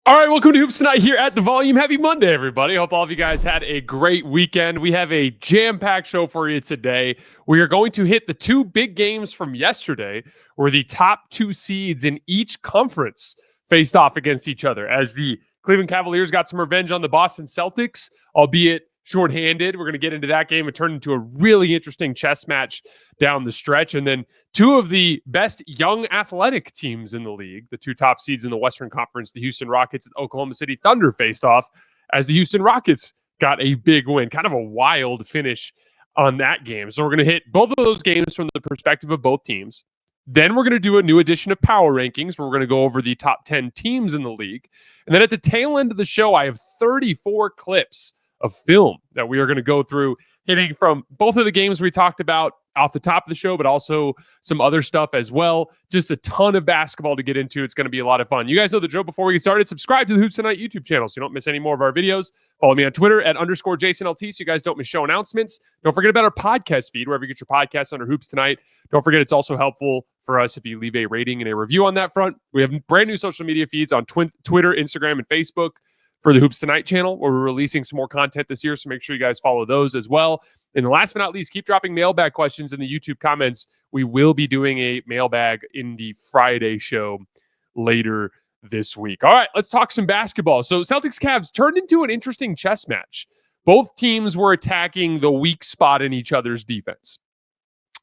All right, welcome to Hoops Tonight here at The Volume. Happy Monday, everybody. Hope all of you guys had a great weekend. We have a jam-packed show for you today. We are going to hit the two big games from yesterday where the top two seeds in each conference faced off against each other as the Cleveland Cavaliers got some revenge on the Boston Celtics, albeit shorthanded. We're going to get into that game and turn into a really interesting chess match down the stretch. And then two of the best young athletic teams in the league, the two top seeds in the Western Conference, the Houston Rockets and Oklahoma City Thunder, faced off as the Houston Rockets got a big win. Kind of a wild finish on that game. So we're going to hit both of those games from the perspective of both teams. Then we're going to do a new edition of Power Rankings where we're going to go over the top 10 teams in the league. And then at the tail end of the show, I have 34 clips of film that we are going to go through, hitting from both of the games we talked about off the top of the show, but also some other stuff as well. Just a ton of basketball to get into. It's going to be a lot of fun. You guys know the drill. Before we get started, subscribe to the Hoops Tonight YouTube channel so you don't miss any more of our videos. Follow me on Twitter at _JasonLT so you guys don't miss show announcements. Don't forget about our podcast feed, wherever you get your podcasts under Hoops Tonight. Don't forget it's also helpful for us if you leave a rating and a review on that front. We have brand new social media feeds on Twitter, Instagram, and Facebook for the Hoops Tonight channel, where we're releasing some more content this year, so make sure you guys follow those as well. And last but not least, keep dropping mailbag questions in the YouTube comments. We will be doing a mailbag in the Friday show later this week. All right, let's talk some basketball. So Celtics-Cavs turned into an interesting chess match. Both teams were attacking the weak spot in each other's defense.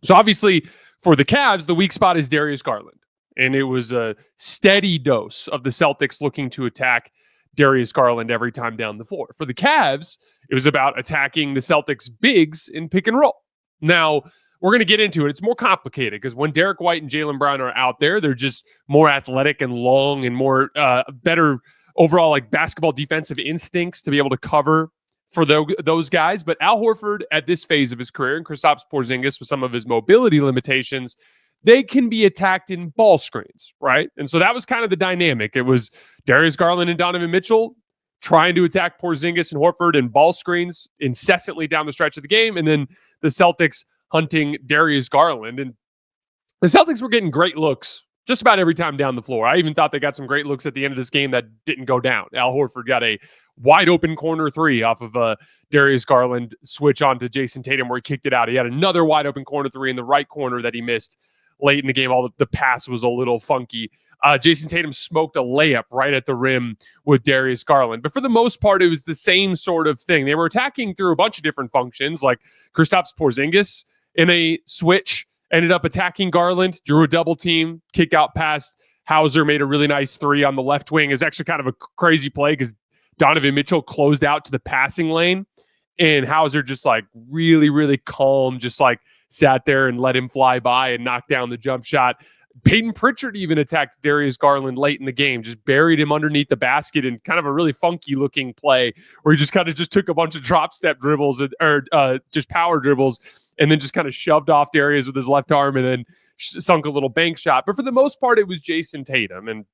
So obviously, for the Cavs, the weak spot is Darius Garland. And it was a steady dose of the Celtics looking to attack Darius Garland every time down the floor. For the Cavs, it was about attacking the Celtics bigs in pick and roll. Now, we're going to get into it. It's more complicated because when Derek White and Jaylen Brown are out there, they're just more athletic and long and more better overall like basketball defensive instincts to be able to cover for those guys. But Al Horford at this phase of his career and Kristaps Porzingis with some of his mobility limitations, they can be attacked in ball screens, right? And so that was kind of the dynamic. It was Darius Garland and Donovan Mitchell trying to attack Porzingis and Horford in ball screens incessantly down the stretch of the game, and then the Celtics hunting Darius Garland. And the Celtics were getting great looks just about every time down the floor. I even thought they got some great looks at the end of this game that didn't go down. Al Horford got a wide open corner three off of a Darius Garland switch onto Jayson Tatum where he kicked it out. He had another wide open corner three in the right corner that he missed late in the game. The pass was a little funky. Jayson Tatum smoked a layup right at the rim with Darius Garland. But for the most part, it was the same sort of thing. They were attacking through a bunch of different functions, like Kristaps Porzingis in a switch ended up attacking Garland, drew a double team, kick out pass. Hauser made a really nice three on the left wing. It's actually kind of a crazy play because Donovan Mitchell closed out to the passing lane, and Hauser just like really, really calm, just like sat there and let him fly by and knock down the jump shot. Peyton Pritchard even attacked Darius Garland late in the game, just buried him underneath the basket in kind of a really funky looking play where he just kind of just took a bunch of drop step dribbles or just power dribbles and then just kind of shoved off Darius with his left arm and then sunk a little bank shot. But for the most part, it was Jayson Tatum, and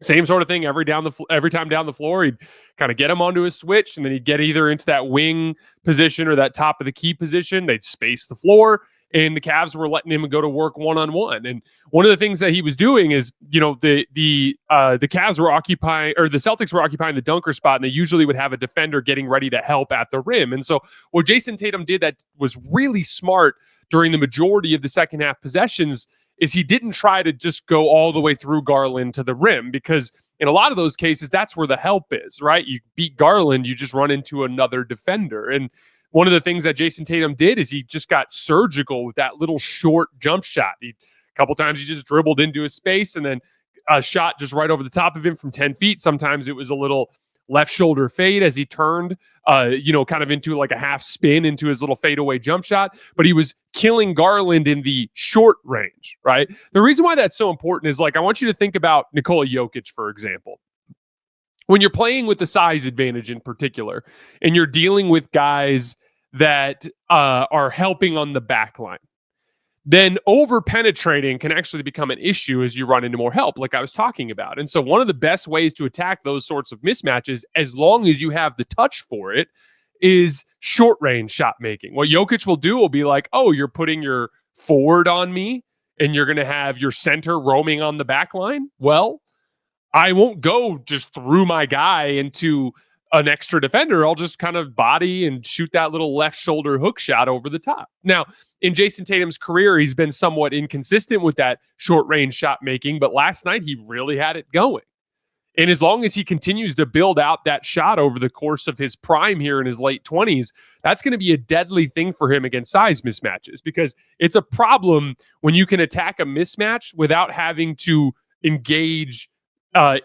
same sort of thing every time down the floor. He'd kind of get him onto his switch, and then he'd get either into that wing position or that top of the key position. They'd space the floor, and the Cavs were letting him go to work one-on-one. And one of the things that he was doing is, you know, the Cavs were occupying, or the Celtics were occupying the dunker spot, and they usually would have a defender getting ready to help at the rim. And so what Jayson Tatum did that was really smart during the majority of the second half possessions is he didn't try to just go all the way through Garland to the rim, because in a lot of those cases, that's where the help is, right? You beat Garland, you just run into another defender. And one of the things that Jayson Tatum did is he just got surgical with that little short jump shot. A couple times he just dribbled into a space and then a shot just right over the top of him from 10 feet. Sometimes it was a little left shoulder fade as he turned, kind of into like a half spin into his little fadeaway jump shot. But he was killing Garland in the short range, right? The reason why that's so important is, like, I want you to think about Nikola Jokic, for example. When you're playing with the size advantage in particular, and you're dealing with guys that are helping on the back line, then over penetrating can actually become an issue as you run into more help, like I was talking about. And so one of the best ways to attack those sorts of mismatches, as long as you have the touch for it, is short range shot making. What Jokic will do will be like, oh, you're putting your forward on me and you're going to have your center roaming on the back line. Well, I won't go just through my guy into an extra defender. I'll just kind of body and shoot that little left shoulder hook shot over the top. Now, in Jayson Tatum's career, he's been somewhat inconsistent with that short range shot making, but last night he really had it going. And as long as he continues to build out that shot over the course of his prime here in his late 20s, that's going to be a deadly thing for him against size mismatches, because it's a problem when you can attack a mismatch without having to engage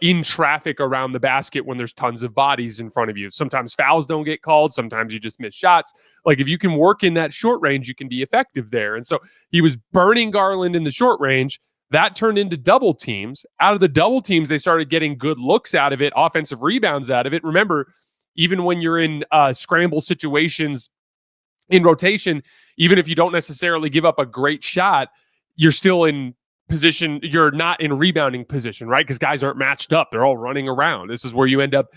in traffic around the basket when there's tons of bodies in front of you. Sometimes fouls don't get called. Sometimes you just miss shots. Like, if you can work in that short range, you can be effective there. And so he was burning Garland in the short range. That turned into double teams. Out of the double teams, they started getting good looks out of it, offensive rebounds out of it. Remember, even when you're in scramble situations in rotation, even if you don't necessarily give up a great shot, you're still in position. You're not in rebounding position, right? Because guys aren't matched up. They're all running around. This is where you end up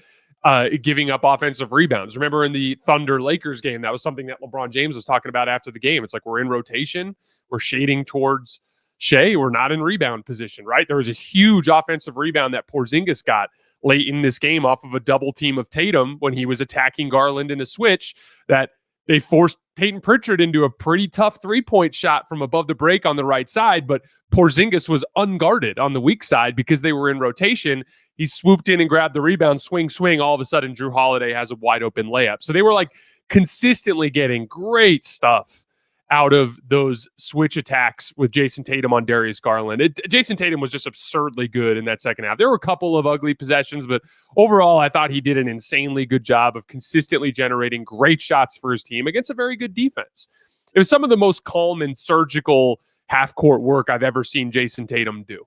giving up offensive rebounds. Remember in the Thunder-Lakers game, that was something that LeBron James was talking about after the game. It's like, we're in rotation. We're shading towards Shai. We're not in rebound position, right? There was a huge offensive rebound that Porzingis got late in this game off of a double team of Tatum when he was attacking Garland in a switch, that they forced Peyton Pritchard into a pretty tough three-point shot from above the break on the right side, but Porzingis was unguarded on the weak side because they were in rotation. He swooped in and grabbed the rebound, swing. All of a sudden, Jrue Holiday has a wide-open layup. So they were like consistently getting great stuff out of those switch attacks with Jayson Tatum on Darius Garland. Jayson Tatum was just absurdly good in that second half. There were a couple of ugly possessions, but overall, I thought he did an insanely good job of consistently generating great shots for his team against a very good defense. It was some of the most calm and surgical half-court work I've ever seen Jayson Tatum do.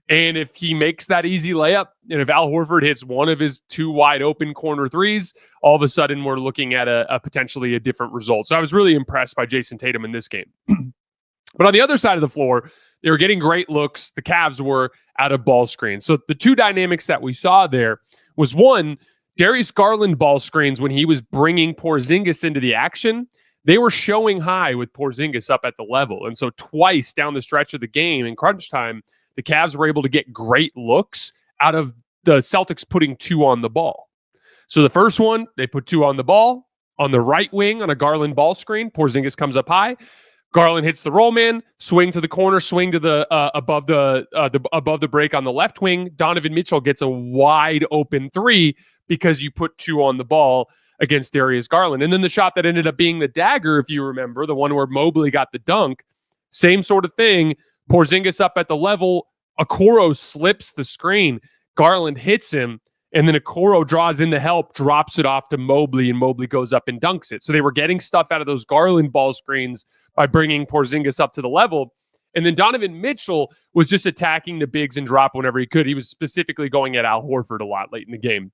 And if he makes that easy layup, and if Al Horford hits one of his two wide open corner threes, all of a sudden we're looking at a potentially a different result. So I was really impressed by Jayson Tatum in this game. But on the other side of the floor, they were getting great looks. The Cavs were out of ball screens. So the two dynamics that we saw there was, one, Darius Garland ball screens when he was bringing Porzingis into the action. They were showing high with Porzingis up at the level. And so twice down the stretch of the game in crunch time, the Cavs were able to get great looks out of the Celtics putting two on the ball. So the first one, they put two on the ball on the right wing on a Garland ball screen. Porzingis comes up high. Garland hits the roll man, swing to the corner, swing to the above the break on the left wing. Donovan Mitchell gets a wide open three because you put two on the ball against Darius Garland. And then the shot that ended up being the dagger, if you remember, the one where Mobley got the dunk, same sort of thing. Porzingis up at the level, Okoro slips the screen, Garland hits him, and then Okoro draws in the help, drops it off to Mobley, and Mobley goes up and dunks it. So they were getting stuff out of those Garland ball screens by bringing Porzingis up to the level. And then Donovan Mitchell was just attacking the bigs and drop whenever he could. He was specifically going at Al Horford a lot late in the game.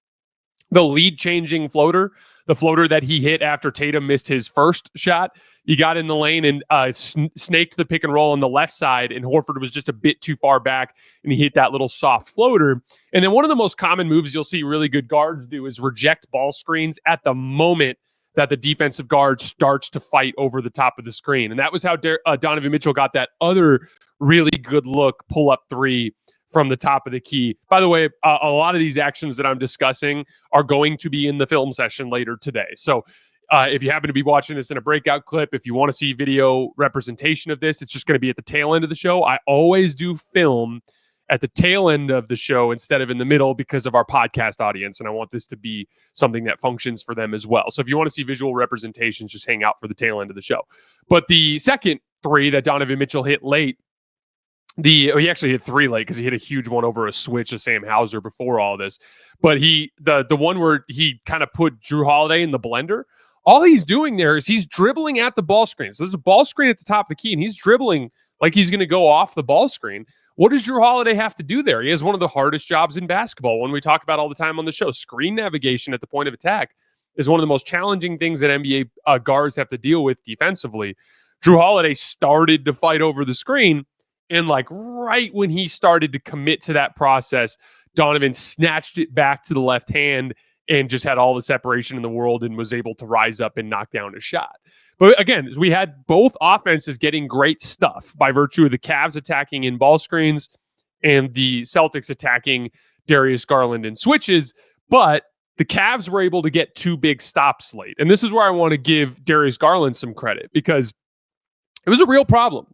The lead-changing floater, the floater that he hit after Tatum missed his first shot, he got in the lane and snaked the pick and roll on the left side, and Horford was just a bit too far back, and he hit that little soft floater. And then one of the most common moves you'll see really good guards do is reject ball screens at the moment that the defensive guard starts to fight over the top of the screen. And that was how Donovan Mitchell got that other really good look pull-up three from the top of the key. By the way, a lot of these actions that I'm discussing are going to be in the film session later today. So if you happen to be watching this in a breakout clip, if you want to see video representation of this, it's just going to be at the tail end of the show. I always do film at the tail end of the show instead of in the middle because of our podcast audience. And I want this to be something that functions for them as well. So if you want to see visual representations, just hang out for the tail end of the show. But the second three that Donovan Mitchell hit late, he actually hit three late because he hit a huge one over a switch of Sam Hauser before all this. But the one where he kind of put Jrue Holiday in the blender, all he's doing there is he's dribbling at the ball screen. So there's a ball screen at the top of the key, and he's dribbling like he's going to go off the ball screen. What does Jrue Holiday have to do there? He has one of the hardest jobs in basketball. When we talk about all the time on the show, screen navigation at the point of attack is one of the most challenging things that NBA guards have to deal with defensively. Jrue Holiday started to fight over the screen, and like right when he started to commit to that process, Donovan snatched it back to the left hand and just had all the separation in the world and was able to rise up and knock down a shot. But again, we had both offenses getting great stuff by virtue of the Cavs attacking in ball screens and the Celtics attacking Darius Garland in switches, but the Cavs were able to get 2 big stops late. And this is where I want to give Darius Garland some credit because it was a real problem.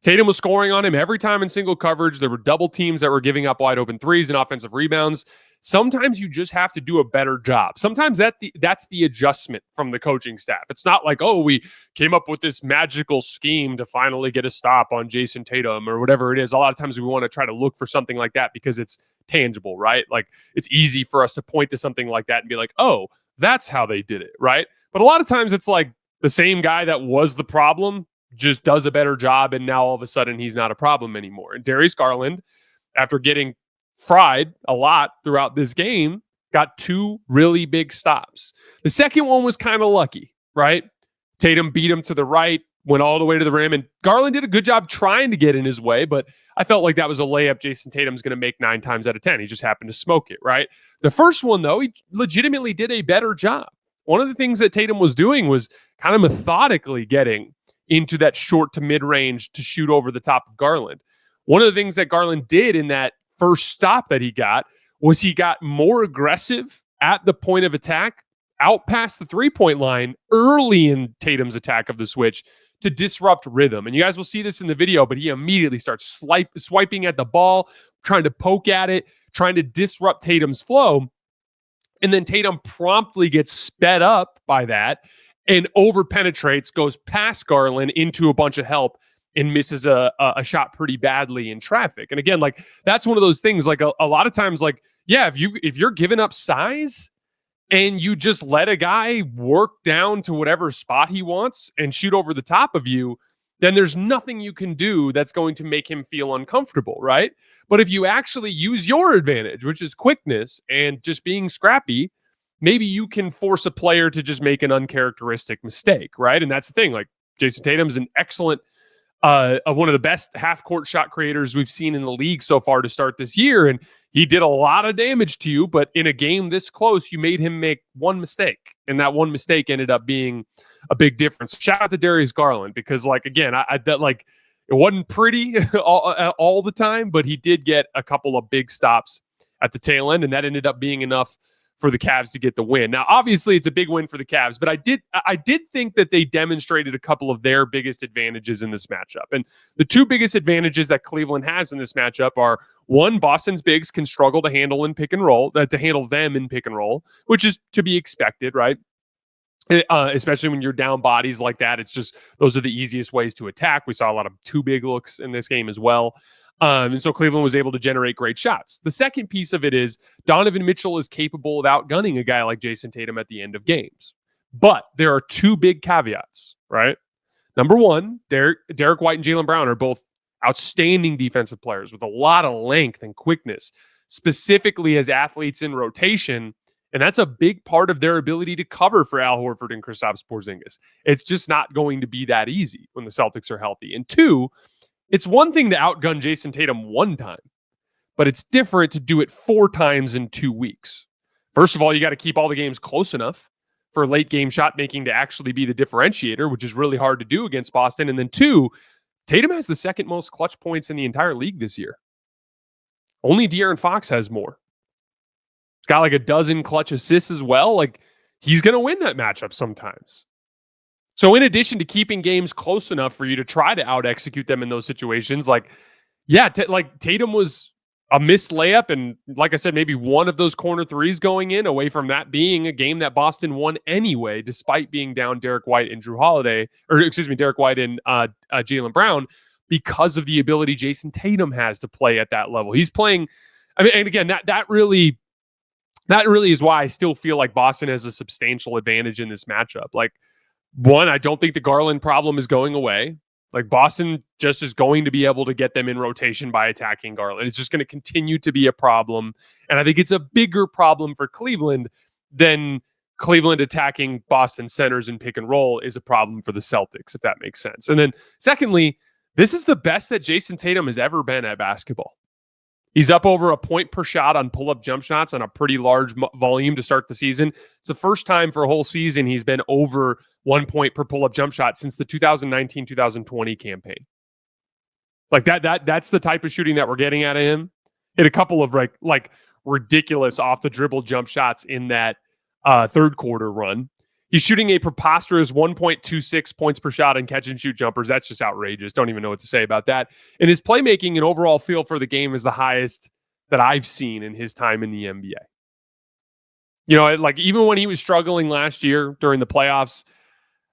Tatum was scoring on him every time in single coverage. There were double teams that were giving up wide open threes and offensive rebounds. Sometimes you just have to do a better job. Sometimes that's the adjustment from the coaching staff. It's not like, oh, we came up with this magical scheme to finally get a stop on Jayson Tatum or whatever it is. A lot of times we want to try to look for something like that because it's tangible, right? Like it's easy for us to point to something like that and be like, oh, that's how they did it, right? But a lot of times it's like the same guy that was the problem just does a better job, and now all of a sudden he's not a problem anymore. And Darius Garland, after getting fried a lot throughout this game, got 2 really big stops. The second one was kind of lucky, right? Tatum beat him to the right, went all the way to the rim, and Garland did a good job trying to get in his way, but I felt like that was a layup Jayson Tatum's going to make 9 times out of 10. He just happened to smoke it, right? The first one, though, he legitimately did a better job. One of the things that Tatum was doing was kind of methodically getting into that short to mid-range to shoot over the top of Garland. One of the things that Garland did in that first stop that he got was he got more aggressive at the point of attack, out past the three-point line early in Tatum's attack of the switch to disrupt rhythm. And you guys will see this in the video, but he immediately starts swiping at the ball, trying to poke at it, trying to disrupt Tatum's flow. And then Tatum promptly gets sped up by that and over-penetrates, goes past Garland into a bunch of help and misses a shot pretty badly in traffic. And again, like that's one of those things, like a lot of times, like, yeah, if you're giving up size and you just let a guy work down to whatever spot he wants and shoot over the top of you, then there's nothing you can do that's going to make him feel uncomfortable, right? But if you actually use your advantage, which is quickness and just being scrappy, maybe you can force a player to just make an uncharacteristic mistake, right? And that's the thing. Like Jayson Tatum's an excellent, one of the best half-court shot creators we've seen in the league so far to start this year, and he did a lot of damage to you. But in a game this close, you made him make one mistake, and that one mistake ended up being a big difference. Shout out to Darius Garland because, like, again, I that like it wasn't pretty all the time, but he did get a couple of big stops at the tail end, and that ended up being enough for the Cavs to get the win. Now, obviously, it's a big win for the Cavs, but I did think that they demonstrated a couple of their biggest advantages in this matchup. And the 2 biggest advantages that Cleveland has in this matchup are, one, Boston's bigs can struggle to handle in pick and roll, to handle them in pick and roll, which is to be expected, right? Especially when you're down bodies like that. It's just, those are the easiest ways to attack. We saw a lot of 2 big looks in this game as well. And so Cleveland was able to generate great shots. The second piece of it is Donovan Mitchell is capable of outgunning a guy like Jayson Tatum at the end of games. But there are 2 big caveats, right? Number one, Derek White and Jaylen Brown are both outstanding defensive players with a lot of length and quickness, specifically as athletes in rotation. And that's a big part of their ability to cover for Al Horford and Kristaps Porzingis. It's just not going to be that easy when the Celtics are healthy. And 2, it's one thing to outgun Jayson Tatum one time, but it's different to do it 4 times in 2 weeks. First of all, you got to keep all the games close enough for late game shot making to actually be the differentiator, which is really hard to do against Boston. And then 2, Tatum has the second most clutch points in the entire league this year. Only De'Aaron Fox has more. He's got like a dozen clutch assists as well. Like, he's going to win that matchup sometimes. So in addition to keeping games close enough for you to try to out-execute them in those situations, like, yeah, like Tatum was a missed layup, and like I said, maybe one of those corner threes going in away from that being a game that Boston won anyway, despite being down Derek White and Derek White and Jaylen Brown, because of the ability Jayson Tatum has to play at that level. He's playing, I mean, and again, that really is why I still feel like Boston has a substantial advantage in this matchup. Like, one, I don't think the Garland problem is going away. Like, Boston just is going to be able to get them in rotation by attacking Garland. It's just going to continue to be a problem. And I think it's a bigger problem for Cleveland than Cleveland attacking Boston centers in pick and roll is a problem for the Celtics, if that makes sense. And then secondly, this is the best that Jayson Tatum has ever been at basketball. He's up over a point per shot on pull-up jump shots on a pretty large volume to start the season. It's the first time for a whole season he's been over 1 point per pull-up jump shot since the 2019-2020 campaign. Like that's the type of shooting that we're getting out of him. Hit a couple of like ridiculous off the dribble jump shots in that third quarter run. He's shooting a preposterous 1.26 points per shot in catch and shoot jumpers. That's just outrageous. Don't even know what to say about that. And his playmaking and overall feel for the game is the highest that I've seen in his time in the NBA. You know, like even when he was struggling last year during the playoffs,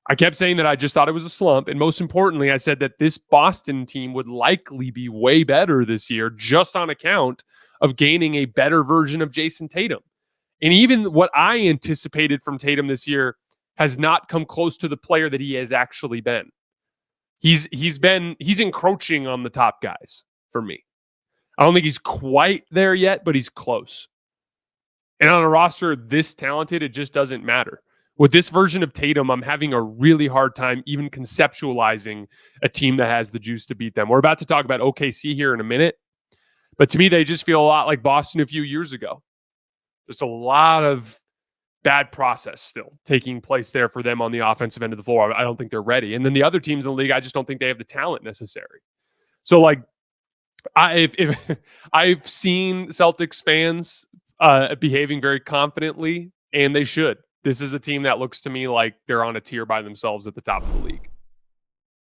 I kept saying that I just thought it was a slump. And most importantly, I said that this Boston team would likely be way better this year just on account of gaining a better version of Jayson Tatum. And even what I anticipated from Tatum this year has not come close to the player that he has actually been. He's encroaching on the top guys for me. I don't think he's quite there yet, but he's close. And on a roster this talented, it just doesn't matter. With this version of Tatum, I'm having a really hard time even conceptualizing a team that has the juice to beat them. We're about to talk about OKC here in a minute, but to me, they just feel a lot like Boston a few years ago. There's a lot of bad process still taking place there for them on the offensive end of the floor. I don't think they're ready. And then the other teams in the league, I just don't think they have the talent necessary. So, like, I've seen Celtics fans behaving very confidently, and they should. This is a team that looks to me like they're on a tier by themselves at the top of the league.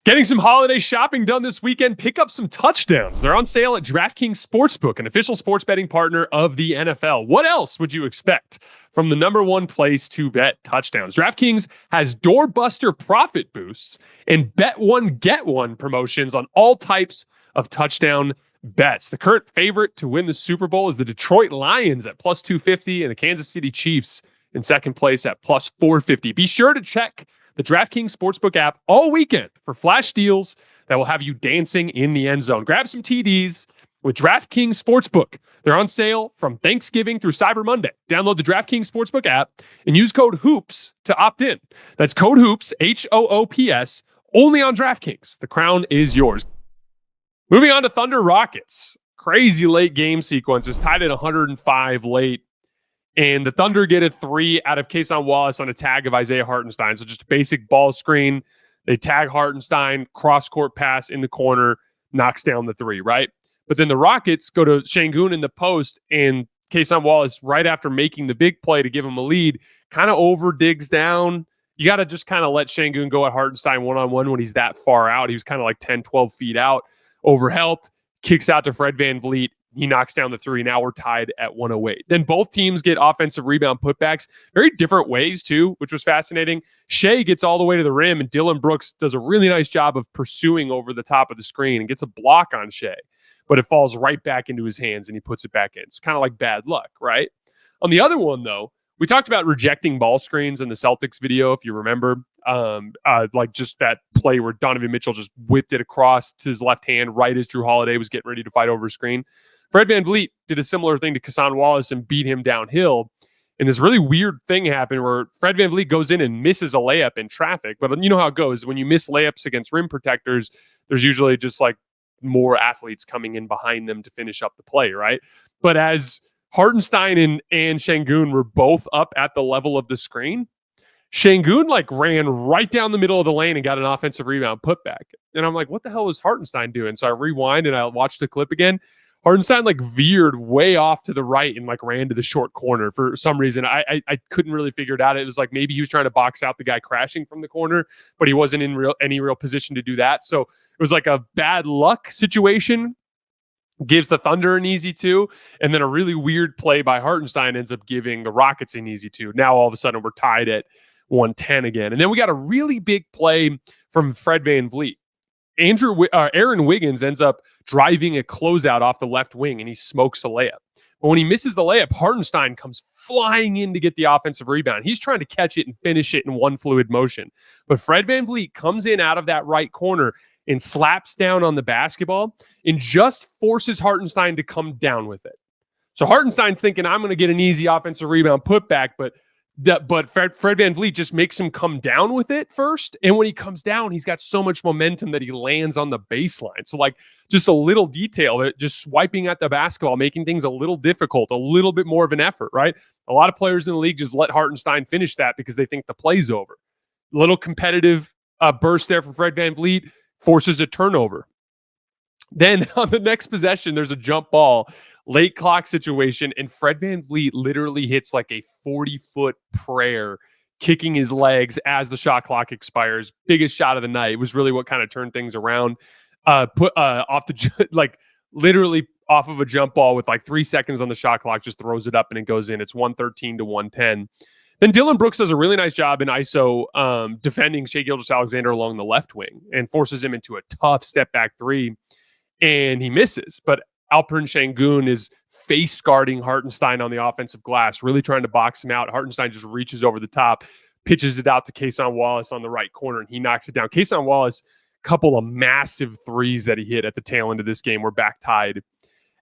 Getting some holiday shopping done this weekend, pick up some touchdowns. They're on sale at DraftKings Sportsbook, an official sports betting partner of the NFL. What else would you expect from the number one place to bet touchdowns? DraftKings has doorbuster profit boosts and bet one, get one promotions on all types of touchdown bets. The current favorite to win the Super Bowl is the Detroit Lions at plus 250 and the Kansas City Chiefs in second place at plus 450. Be sure to check the DraftKings Sportsbook app all weekend for flash deals that will have you dancing in the end zone. Grab some TDs with DraftKings Sportsbook. They're on sale from Thanksgiving through Cyber Monday. Download the DraftKings Sportsbook app and use code HOOPS to opt in. That's code HOOPS, HOOPS, only on DraftKings. The crown is yours. Moving on to Thunder Rockets. Crazy late game sequence. It was tied at 105 late. And the Thunder get a three out of Cason Wallace on a tag of Isaiah Hartenstein. So just a basic ball screen. They tag Hartenstein, cross-court pass in the corner, knocks down the three, right? But then the Rockets go to Şengün in the post, and Cason Wallace, right after making the big play to give him a lead, kind of over-digs down. You got to just kind of let Şengün go at Hartenstein one-on-one when he's that far out. He was kind of like 10, 12 feet out. Overhelped, kicks out to Fred VanVleet. He knocks down the three. Now we're tied at 108. Then both teams get offensive rebound putbacks, very different ways too, which was fascinating. Shai gets all the way to the rim, and Dillon Brooks does a really nice job of pursuing over the top of the screen and gets a block on Shai, but it falls right back into his hands and he puts it back in. It's kind of like bad luck, right? On the other one, though, we talked about rejecting ball screens in the Celtics video, if you remember, like just that play where Donovan Mitchell just whipped it across to his left hand right as Jrue Holiday was getting ready to fight over a screen. Fred VanVleet did a similar thing to Cason Wallace and beat him downhill. And this really weird thing happened where Fred VanVleet goes in and misses a layup in traffic. But you know how it goes. When you miss layups against rim protectors, there's usually just like more athletes coming in behind them to finish up the play, right? But as Hartenstein and Şengün were both up at the level of the screen, Şengün like ran right down the middle of the lane and got an offensive rebound putback. And I'm like, what the hell was Hartenstein doing? So I rewind and I watched the clip again. Hartenstein like veered way off to the right and like ran to the short corner for some reason. I couldn't really figure it out. It was like maybe he was trying to box out the guy crashing from the corner, but he wasn't in any real position to do that. So it was like a bad luck situation. Gives the Thunder an easy two, and then a really weird play by Hartenstein ends up giving the Rockets an easy two. Now all of a sudden we're tied at 110 again. And then we got a really big play from Fred VanVleet. Aaron Wiggins ends up driving a closeout off the left wing, and he smokes a layup. But when he misses the layup, Hartenstein comes flying in to get the offensive rebound. He's trying to catch it and finish it in one fluid motion. But Fred VanVleet comes in out of that right corner and slaps down on the basketball and just forces Hartenstein to come down with it. So Hartenstein's thinking, I'm going to get an easy offensive rebound putback, but Fred VanVleet just makes him come down with it first. And when he comes down, he's got so much momentum that he lands on the baseline. So like just a little detail, just swiping at the basketball, making things a little difficult, a little bit more of an effort, right? A lot of players in the league just let Hartenstein finish that because they think the play's over. Little competitive burst there for Fred VanVleet, forces a turnover. Then on the next possession, there's a jump ball late clock situation, and Fred VanVleet literally hits like a 40-foot prayer, kicking his legs as the shot clock expires. Biggest shot of the night. It was really what kind of turned things around. Off the like literally off of a jump ball with like 3 seconds on the shot clock, just throws it up and it goes in. It's 113 to 110. Then Dillon Brooks does a really nice job in ISO defending Shai Gilgeous-Alexander along the left wing and forces him into a tough step back three, and he misses. But Alperen Sengun is face guarding Hartenstein on the offensive glass, really trying to box him out. Hartenstein just reaches over the top, pitches it out to Cason Wallace on the right corner, and he knocks it down. Cason Wallace, couple of massive threes that he hit at the tail end of this game. We're back tied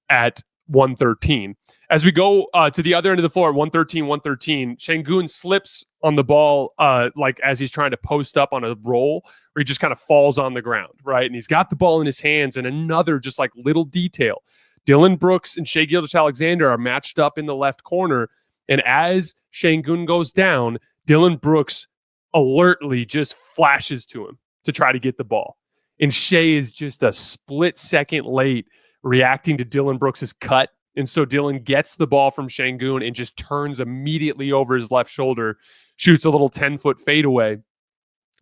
at 113. As we go to the other end of the floor at 113, Sengun slips on the ball like as he's trying to post up on a roll, where he just kind of falls on the ground, right? And he's got the ball in his hands, and another just like little detail. Dillon Brooks and Shai Gilgeous-Alexander are matched up in the left corner, and as Sengun goes down, Dillon Brooks alertly just flashes to him to try to get the ball. And Shai is just a split second late reacting to Dillon Brooks's cut. And so Dillon gets the ball from Sengun and just turns immediately over his left shoulder, shoots a little 10-foot fadeaway.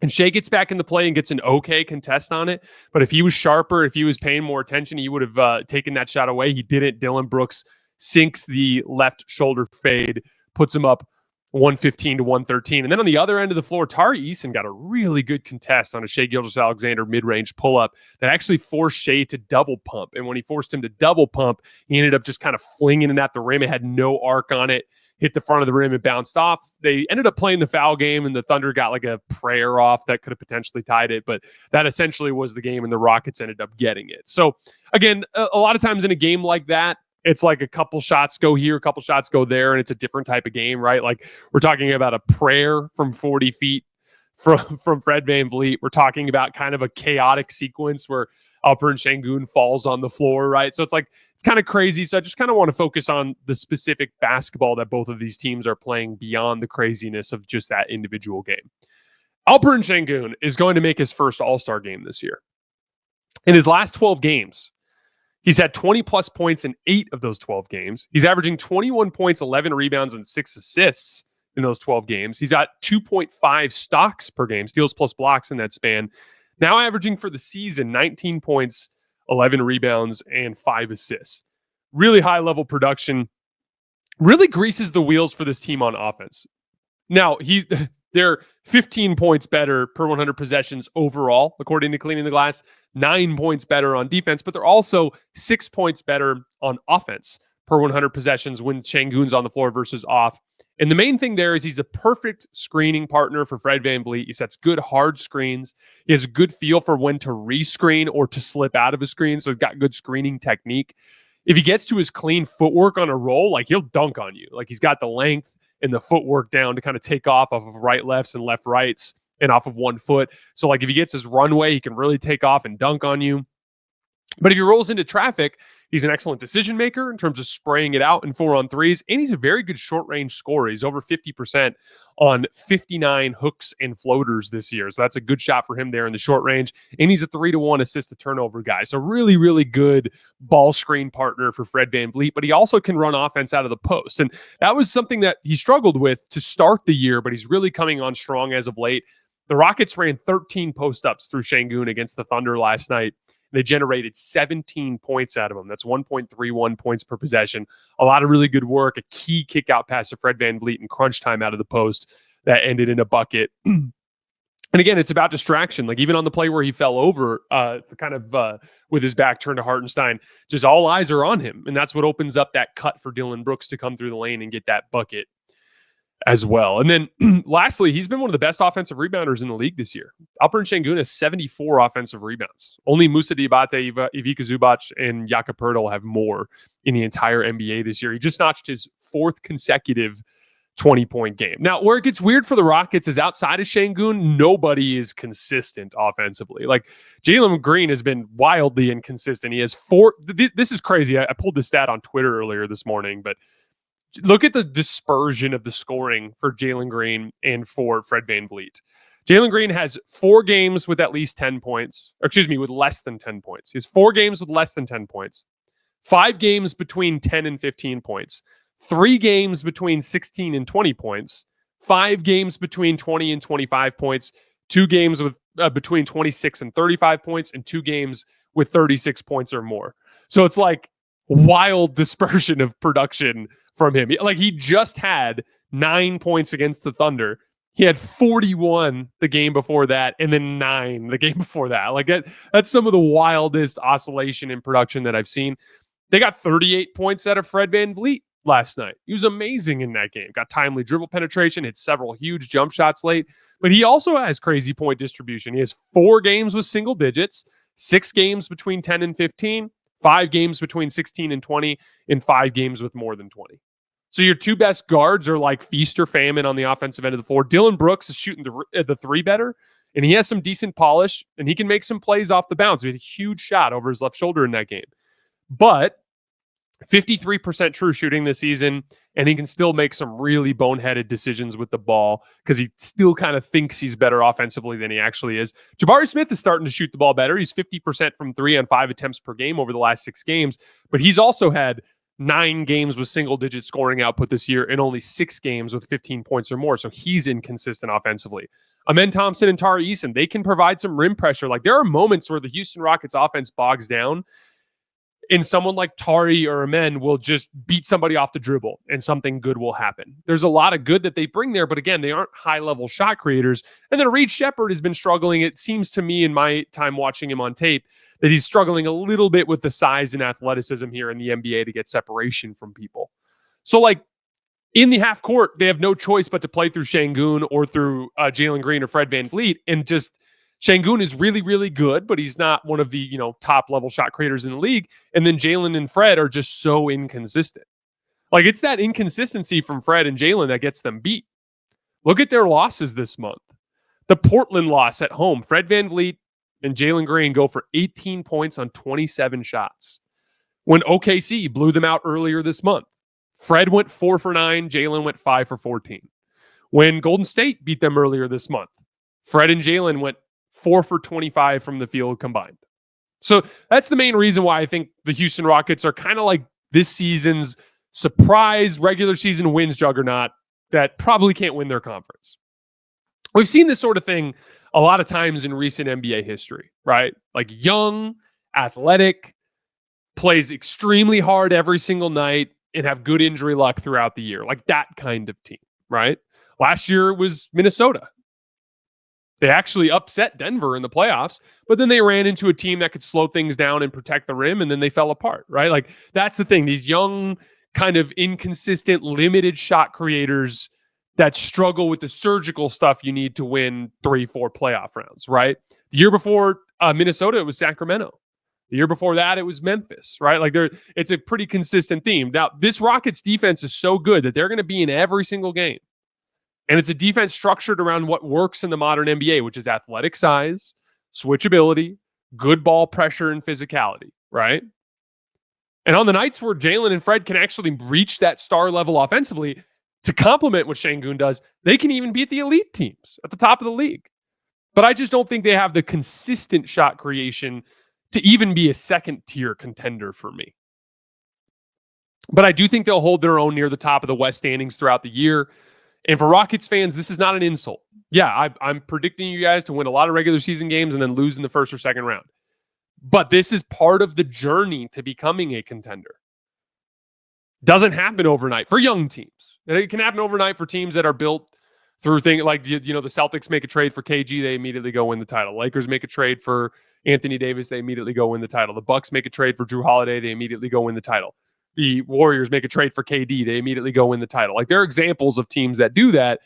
And Shai gets back into play and gets an okay contest on it. But if he was sharper, if he was paying more attention, he would have taken that shot away. He didn't. Dillon Brooks sinks the left shoulder fade, puts him up 115 to 113. And then on the other end of the floor, Tari Eason got a really good contest on a Shai Gilgeous-Alexander mid-range pull-up that actually forced Shai to double pump. And when he forced him to double pump, he ended up just kind of flinging it at the rim. It had no arc on it, hit the front of the rim and bounced off. They ended up playing the foul game, and the Thunder got like a prayer off that could have potentially tied it. But that essentially was the game, and the Rockets ended up getting it. So again, a lot of times in a game like that, it's like a couple shots go here, a couple shots go there, and it's a different type of game, right? Like we're talking about a prayer from 40 feet from Fred VanVleet. We're talking about kind of a chaotic sequence where Alperen Sengun falls on the floor, right? So it's kind of crazy. So I just kind of want to focus on the specific basketball that both of these teams are playing beyond the craziness of just that individual game. Alperen Sengun is going to make his first All-Star game this year. In his last 12 games, he's had 20-plus points in 8 of those 12 games. He's averaging 21 points, 11 rebounds, and 6 assists in those 12 games. He's got 2.5 stocks per game, steals plus blocks in that span. Now averaging for the season 19 points, 11 rebounds, and 5 assists. Really high-level production. Really greases the wheels for this team on offense. Now, they're 15 points better per 100 possessions overall, according to Cleaning the Glass. 9 points better on defense, but they're also 6 points better on offense per 100 possessions when Sengun's on the floor versus off. And the main thing there is he's a perfect screening partner for Fred VanVleet. He sets good hard screens. He has a good feel for when to re-screen or to slip out of a screen, so he's got good screening technique. If he gets to his clean footwork on a roll, like he'll dunk on you. Like he's got the length and the footwork down to kind of take off of right lefts and left rights and off of 1 foot. So like if he gets his runway, he can really take off and dunk on you. But if he rolls into traffic, he's an excellent decision maker in terms of spraying it out in 4-on-3s, and he's a very good short-range scorer. He's over 50% on 59 hooks and floaters this year. So that's a good shot for him there in the short range. And he's a 3-to-1 assist-to-turnover guy. So really, really good ball screen partner for Fred VanVleet, but he also can run offense out of the post. And that was something that he struggled with to start the year, but he's really coming on strong as of late. The Rockets ran 13 post-ups through Sengun against the Thunder last night. They generated 17 points out of him. That's 1.31 points per possession. A lot of really good work. A key kick-out pass to Fred VanVleet in crunch time out of the post that ended in a bucket. And again, it's about distraction. Like even on the play where he fell over, with his back turned to Hartenstein, just all eyes are on him. And that's what opens up that cut for Dillon Brooks to come through the lane and get that bucket as well. And then lastly, he's been one of the best offensive rebounders in the league this year. Alperen Sengun has 74 offensive rebounds. Only Musa Diabate, Ivica Zubac, and Jakob Poeltl have more in the entire NBA this year. He just notched his 4th consecutive 20-point game. Now, where it gets weird for the Rockets is outside of Sengun, nobody is consistent offensively. Like Jalen Green has been wildly inconsistent. He has 4. This is crazy. I pulled this stat on Twitter earlier this morning, but look at the dispersion of the scoring for Jalen Green and for Fred VanVleet. Jalen Green has 4 games with at least 10 points, with less than 10 points. He has 4 games with less than 10 points, 5 games between 10 and 15 points, 3 games between 16 and 20 points, 5 games between 20 and 25 points, 2 games with between 26 and 35 points, and 2 games with 36 points or more. So it's like wild dispersion of production from him. Like, he just had 9 points against the Thunder. He had 41 the game before that, and then 9 the game before that. Like, that's some of the wildest oscillation in production that I've seen. They got 38 points out of Fred VanVleet last night. He was amazing in that game. Got timely dribble penetration, hit several huge jump shots late, but he also has crazy point distribution. He has 4 games with single digits, 6 games between 10 and 15, 5 games between 16 and 20, and 5 games with more than 20. So your 2 best guards are like feast or famine on the offensive end of the floor. Dylan Brooks is shooting the 3 better, and he has some decent polish, and he can make some plays off the bounce. He had a huge shot over his left shoulder in that game. But 53% true shooting this season, and he can still make some really boneheaded decisions with the ball because he still kind of thinks he's better offensively than he actually is. Jabari Smith is starting to shoot the ball better. He's 50% from 3 on 5 attempts per game over the last 6 games, but he's also had 9 games with single-digit scoring output this year and only 6 games with 15 points or more, so he's inconsistent offensively. Amen Thompson and Tari Eason, they can provide some rim pressure. Like, there are moments where the Houston Rockets offense bogs down, and someone like Tari or Amen will just beat somebody off the dribble, and something good will happen. There's a lot of good that they bring there, but again, they aren't high-level shot creators. And then Reed Shepherd has been struggling. It seems to me in my time watching him on tape that he's struggling a little bit with the size and athleticism here in the NBA to get separation from people. So, like, in the half court, they have no choice but to play through Şengün or through Jalen Green or Fred VanVleet. And just Şengün is really, really good, but he's not one of the, top level shot creators in the league. And then Jalen and Fred are just so inconsistent. Like, it's that inconsistency from Fred and Jalen that gets them beat. Look at their losses this month. The Portland loss at home, Fred VanVleet and Jalen Green go for 18 points on 27 shots. When OKC blew them out earlier this month, Fred went 4 for 9, Jalen went 5 for 14. When Golden State beat them earlier this month, Fred and Jalen went 4 for 25 from the field combined. So that's the main reason why I think the Houston Rockets are kind of like this season's surprise regular season wins juggernaut that probably can't win their conference. We've seen this sort of thing a lot of times in recent NBA history, right? Like, young, athletic, plays extremely hard every single night and have good injury luck throughout the year. Like that kind of team, right? Last year it was Minnesota. They actually upset Denver in the playoffs, but then they ran into a team that could slow things down and protect the rim, and then they fell apart, right? Like, that's the thing. These young, kind of inconsistent, limited shot creators that struggle with the surgical stuff you need to win 3-4 playoff rounds, right? The year before Minnesota, it was Sacramento. The year before that, it was Memphis, right? Like, it's a pretty consistent theme. Now, this Rockets defense is so good that they're going to be in every single game. And it's a defense structured around what works in the modern NBA, which is athletic size, switchability, good ball pressure, and physicality, right? And on the nights where Jalen and Fred can actually reach that star level offensively, to complement what Şengün does, they can even beat the elite teams at the top of the league. But I just don't think they have the consistent shot creation to even be a second-tier contender for me. But I do think they'll hold their own near the top of the West standings throughout the year. And for Rockets fans, this is not an insult. Yeah, I'm predicting you guys to win a lot of regular season games and then lose in the first or second round. But this is part of the journey to becoming a contender. Doesn't happen overnight for young teams. It can happen overnight for teams that are built through things like, the Celtics make a trade for KG, they immediately go win the title. Lakers make a trade for Anthony Davis, they immediately go win the title. The Bucks make a trade for Drew Holiday, they immediately go win the title. The Warriors make a trade for KD, they immediately go win the title. Like, there are examples of teams that do that.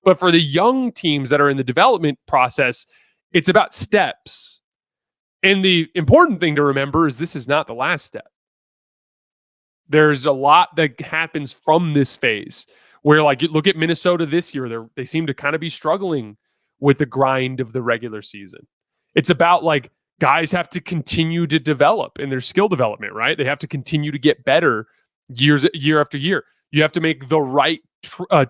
But for the young teams that are in the development process, it's about steps. And the important thing to remember is this is not the last step. There's a lot that happens from this phase where, like, you look at Minnesota this year, they seem to kind of be struggling with the grind of the regular season. It's about, like, guys have to continue to develop in their skill development, right? They have to continue to get better year after year. You have to make the right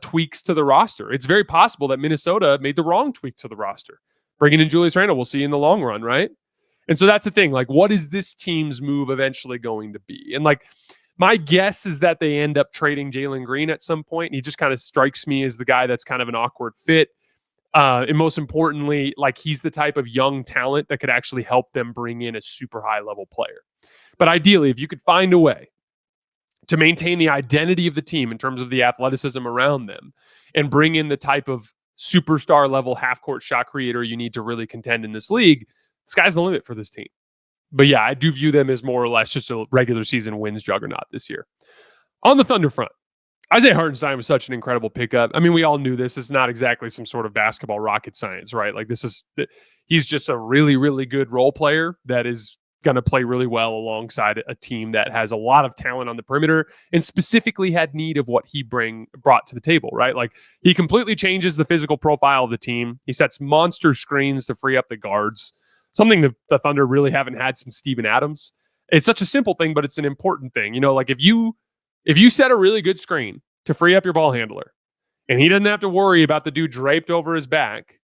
tweaks to the roster. It's very possible that Minnesota made the wrong tweak to the roster. Bringing in Julius Randle, we'll see in the long run, right? And so that's the thing. Like, what is this team's move eventually going to be? And like, my guess is that they end up trading Jalen Green at some point. And he just kind of strikes me as the guy that's kind of an awkward fit. And most importantly, like, he's the type of young talent that could actually help them bring in a super high level player. But ideally, if you could find a way to maintain the identity of the team in terms of the athleticism around them and bring in the type of superstar level half court shot creator you need to really contend in this league, sky's the limit for this team. But yeah, I do view them as more or less just a regular season wins juggernaut this year. On the Thunder front, Isaiah Hartenstein was such an incredible pickup. I mean, we all knew this. It's not exactly some sort of basketball rocket science, right? Like, he's just a really, really good role player that is going to play really well alongside a team that has a lot of talent on the perimeter and specifically had need of what he brought to the table, right? Like, he completely changes the physical profile of the team. He sets monster screens to free up the guards, something that the Thunder really haven't had since Steven Adams. It's such a simple thing, but it's an important thing. You know, like, if you set a really good screen to free up your ball handler and he doesn't have to worry about the dude draped over his back,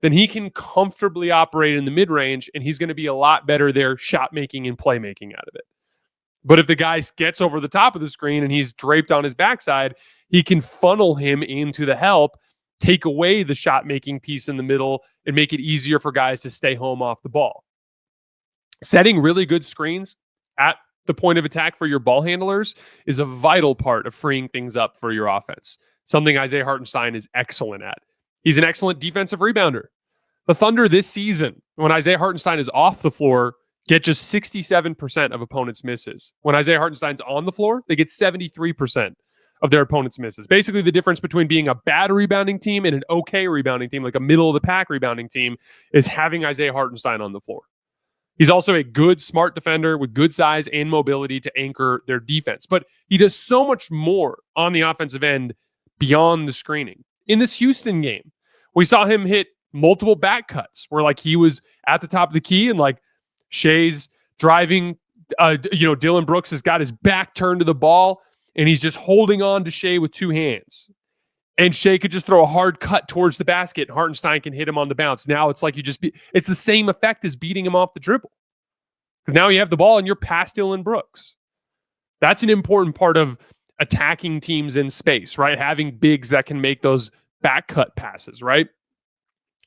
then he can comfortably operate in the mid-range, and he's going to be a lot better there shot-making and playmaking out of it. But if the guy gets over the top of the screen and he's draped on his backside, he can funnel him into the help, take away the shot-making piece in the middle, and make it easier for guys to stay home off the ball. Setting really good screens at the point of attack for your ball handlers is a vital part of freeing things up for your offense, something Isaiah Hartenstein is excellent at. He's an excellent defensive rebounder. The Thunder this season, when Isaiah Hartenstein is off the floor, get just 67% of opponents' misses. When Isaiah Hartenstein's on the floor, they get 73% of their opponents' misses. Basically, the difference between being a bad rebounding team and an okay rebounding team, like a middle-of-the-pack rebounding team, is having Isaiah Hartenstein on the floor. He's also a good, smart defender with good size and mobility to anchor their defense. But he does so much more on the offensive end beyond the screening. In this Houston game, we saw him hit multiple back cuts where, like, he was at the top of the key and, like, Shai's driving, Dylan Brooks has got his back turned to the ball and he's just holding on to Shai with two hands. And Shai could just throw a hard cut towards the basket and Hartenstein can hit him on the bounce. Now it's like it's the same effect as beating him off the dribble. Because now you have the ball and you're past Dylan Brooks. That's an important part of attacking teams in space, right? Having bigs that can make those back cut passes, right?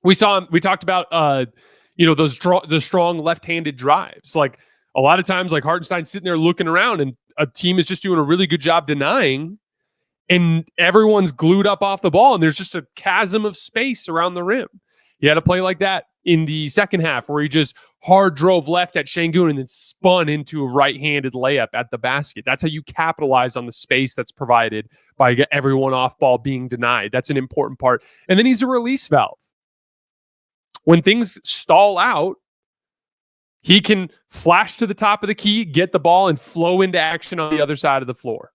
We talked about, the strong left-handed drives. Like, a lot of times, like, Hartenstein's sitting there looking around and a team is just doing a really good job denying, and everyone's glued up off the ball and there's just a chasm of space around the rim. He had a play like that in the second half where he just hard drove left at Şengün and then spun into a right-handed layup at the basket. That's how you capitalize on the space that's provided by everyone off ball being denied. That's an important part. And then he's a release valve. When things stall out, he can flash to the top of the key, get the ball, and flow into action on the other side of the floor.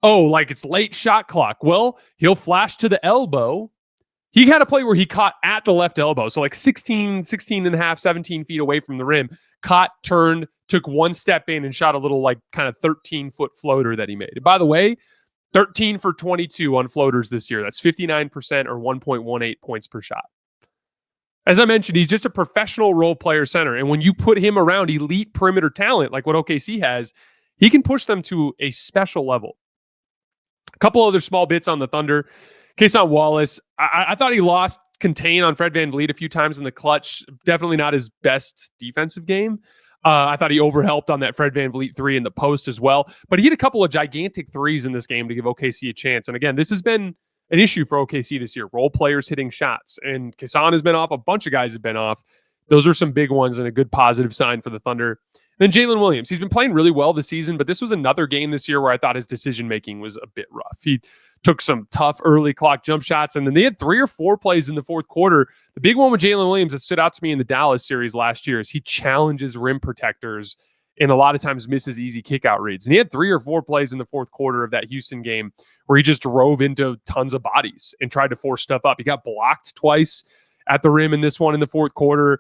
Oh, like it's late shot clock. Well, he'll flash to the elbow. He had a play where he caught at the left elbow. So like 16 and a half, 17 feet away from the rim. Caught, turned, took one step in and shot a little like kind of 13-foot floater that he made. And by the way, 13 for 22 on floaters this year. That's 59% or 1.18 points per shot. As I mentioned, he's just a professional role player center. And when you put him around elite perimeter talent like what OKC has, he can push them to a special level. A couple other small bits on the Thunder. Cason Wallace, I thought he lost contain on Fred VanVleet a few times in the clutch. Definitely not his best defensive game. I thought he overhelped on that Fred VanVleet three in the post as well. But he hit a couple of gigantic threes in this game to give OKC a chance. And again, this has been an issue for OKC this year. Role players hitting shots. And Cason has been off. A bunch of guys have been off. Those are some big ones and a good positive sign for the Thunder. Then Jalen Williams. He's been playing really well this season, but this was another game this year where I thought his decision-making was a bit rough. He took some tough early clock jump shots, and then they had 3 or 4 plays in the fourth quarter. The big one with Jalen Williams that stood out to me in the Dallas series last year is he challenges rim protectors and a lot of times misses easy kick-out reads. And he had 3 or 4 plays in the fourth quarter of that Houston game where he just drove into tons of bodies and tried to force stuff up. He got blocked twice at the rim in this one in the fourth quarter.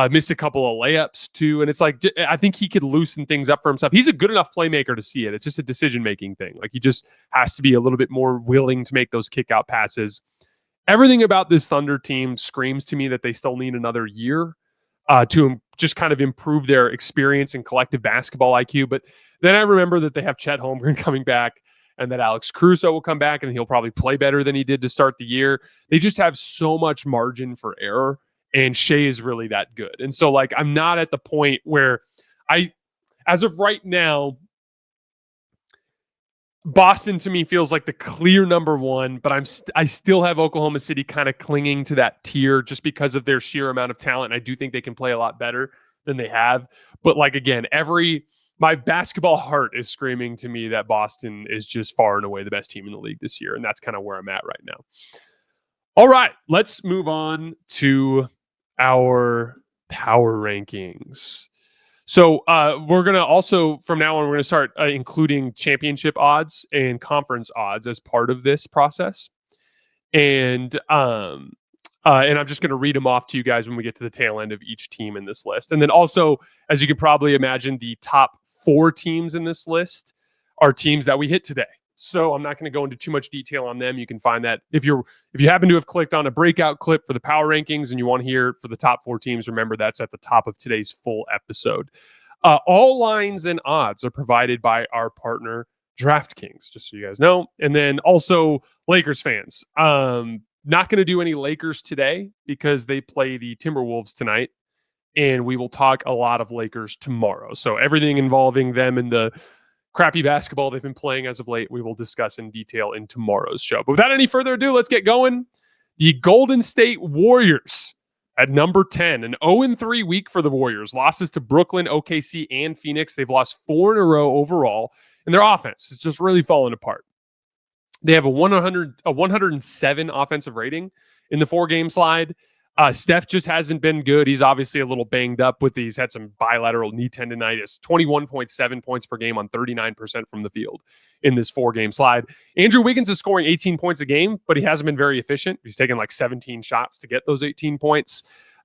Missed a couple of layups too. And it's like, I think he could loosen things up for himself. He's a good enough playmaker to see it. It's just a decision-making thing. Like, he just has to be a little bit more willing to make those kick-out passes. Everything about this Thunder team screams to me that they still need another year. to just kind of improve their experience and collective basketball IQ. But then I remember that they have Chet Holmgren coming back, and that Alex Caruso will come back, and he'll probably play better than he did to start the year. They just have so much margin for error, and Shai is really that good. And so, like, I'm not at the point where as of right now, Boston to me feels like the clear number one, but I still have Oklahoma City kind of clinging to that tier just because of their sheer amount of talent. I do think they can play a lot better than they have. But like, again, my basketball heart is screaming to me that Boston is just far and away the best team in the league this year. And that's kind of where I'm at right now. All right, let's move on to our power rankings. So we're going to also, from now on, we're going to start including championship odds and conference odds as part of this process. And I'm just going to read them off to you guys when we get to the tail end of each team in this list. And then also, as you can probably imagine, the top 4 teams in this list are teams that we hit today. So I'm not going to go into too much detail on them. You can find that if you happen to have clicked on a breakout clip for the power rankings and you want to hear for the top 4 teams, remember that's at the top of today's full episode. All lines and odds are provided by our partner DraftKings, just so you guys know. And then also Lakers fans, not going to do any Lakers today because they play the Timberwolves tonight, and we will talk a lot of Lakers tomorrow. So everything involving them and the crappy basketball they've been playing as of late, we will discuss in detail in tomorrow's show. But without any further ado, let's get going. The Golden State Warriors at number 10, an 0-3 week for the Warriors. Losses to Brooklyn, OKC, and Phoenix. They've lost 4 in a row overall, and their offense is just really falling apart. They have a 107 offensive rating in the 4-game slide. Steph just hasn't been good. He's obviously a little banged up with these. Had some bilateral knee tendonitis. 21.7 points per game on 39% from the field in this 4-game slide. Andrew Wiggins is scoring 18 points a game, but he hasn't been very efficient. He's taken like 17 shots to get those 18 points.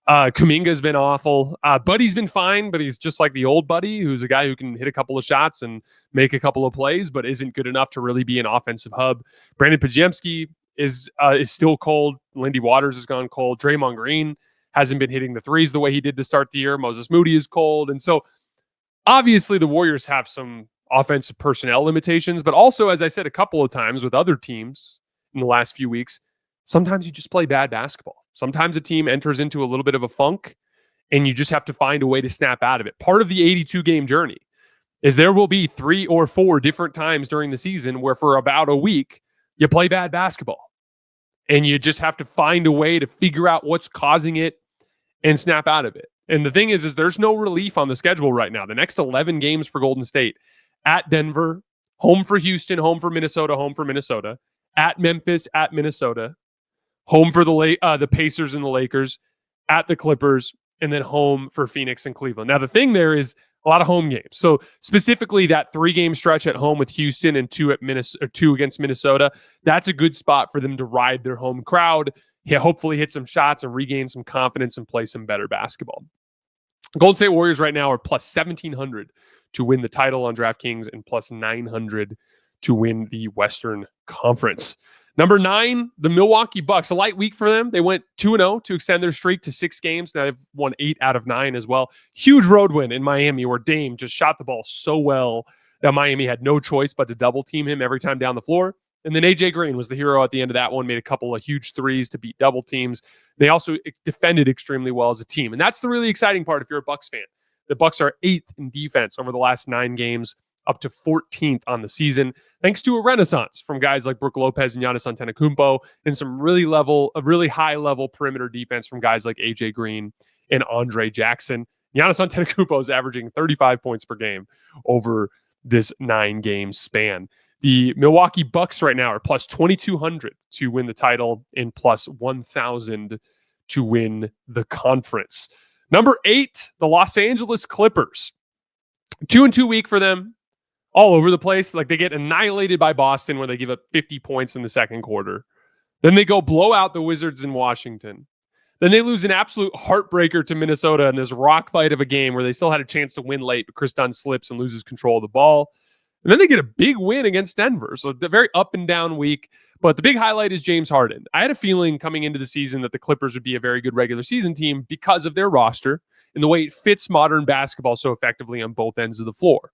Kuminga's been awful. Buddy's been fine, but he's just like the old Buddy, who's a guy who can hit a couple of shots and make a couple of plays, but isn't good enough to really be an offensive hub. Brandon Podziemski is still cold. Lindy Waters has gone cold. Draymond Green hasn't been hitting the threes the way he did to start the year. Moses Moody is cold. And so obviously the Warriors have some offensive personnel limitations, but also, as I said a couple of times with other teams in the last few weeks, sometimes you just play bad basketball. Sometimes a team enters into a little bit of a funk and you just have to find a way to snap out of it. Part of the 82-game journey is there will be 3 or 4 different times during the season where for about a week you play bad basketball. And you just have to find a way to figure out what's causing it and snap out of it. And the thing is there's no relief on the schedule right now. The next 11 games for Golden State: at Denver, home for Houston, home for Minnesota, at Memphis, at Minnesota, home for the Pacers and the Lakers, at the Clippers, and then home for Phoenix and Cleveland. Now, the thing there is a lot of home games. So specifically that 3-game stretch at home with Houston and 2 against Minnesota, that's a good spot for them to ride their home crowd, hopefully hit some shots and regain some confidence and play some better basketball. Golden State Warriors right now are plus 1,700 to win the title on DraftKings and plus 900 to win the Western Conference. Number 9, the Milwaukee Bucks. A light week for them. They went 2-0 to extend their streak to 6 games. Now they've won 8 out of 9 as well. Huge road win in Miami where Dame just shot the ball so well that Miami had no choice but to double team him every time down the floor. And then AJ Green was the hero at the end of that one, made a couple of huge threes to beat double teams. They also defended extremely well as a team. And that's the really exciting part if you're a Bucks fan. The Bucks are 8th in defense over the last 9 games, up to 14th on the season, thanks to a renaissance from guys like Brook Lopez and Giannis Antetokounmpo, and some really high-level perimeter defense from guys like AJ Green and Andre Jackson. Giannis Antetokounmpo is averaging 35 points per game over this 9-game span. The Milwaukee Bucks right now are plus 2,200 to win the title and plus 1,000 to win the conference. Number 8, the Los Angeles Clippers. 2-2 week for them. All over the place. Like, they get annihilated by Boston where they give up 50 points in the second quarter. Then they go blow out the Wizards in Washington. Then they lose an absolute heartbreaker to Minnesota in this rock fight of a game where they still had a chance to win late, but Chris Dunn slips and loses control of the ball. And then they get a big win against Denver. So a very up and down week. But the big highlight is James Harden. I had a feeling coming into the season that the Clippers would be a very good regular season team because of their roster and the way it fits modern basketball so effectively on both ends of the floor.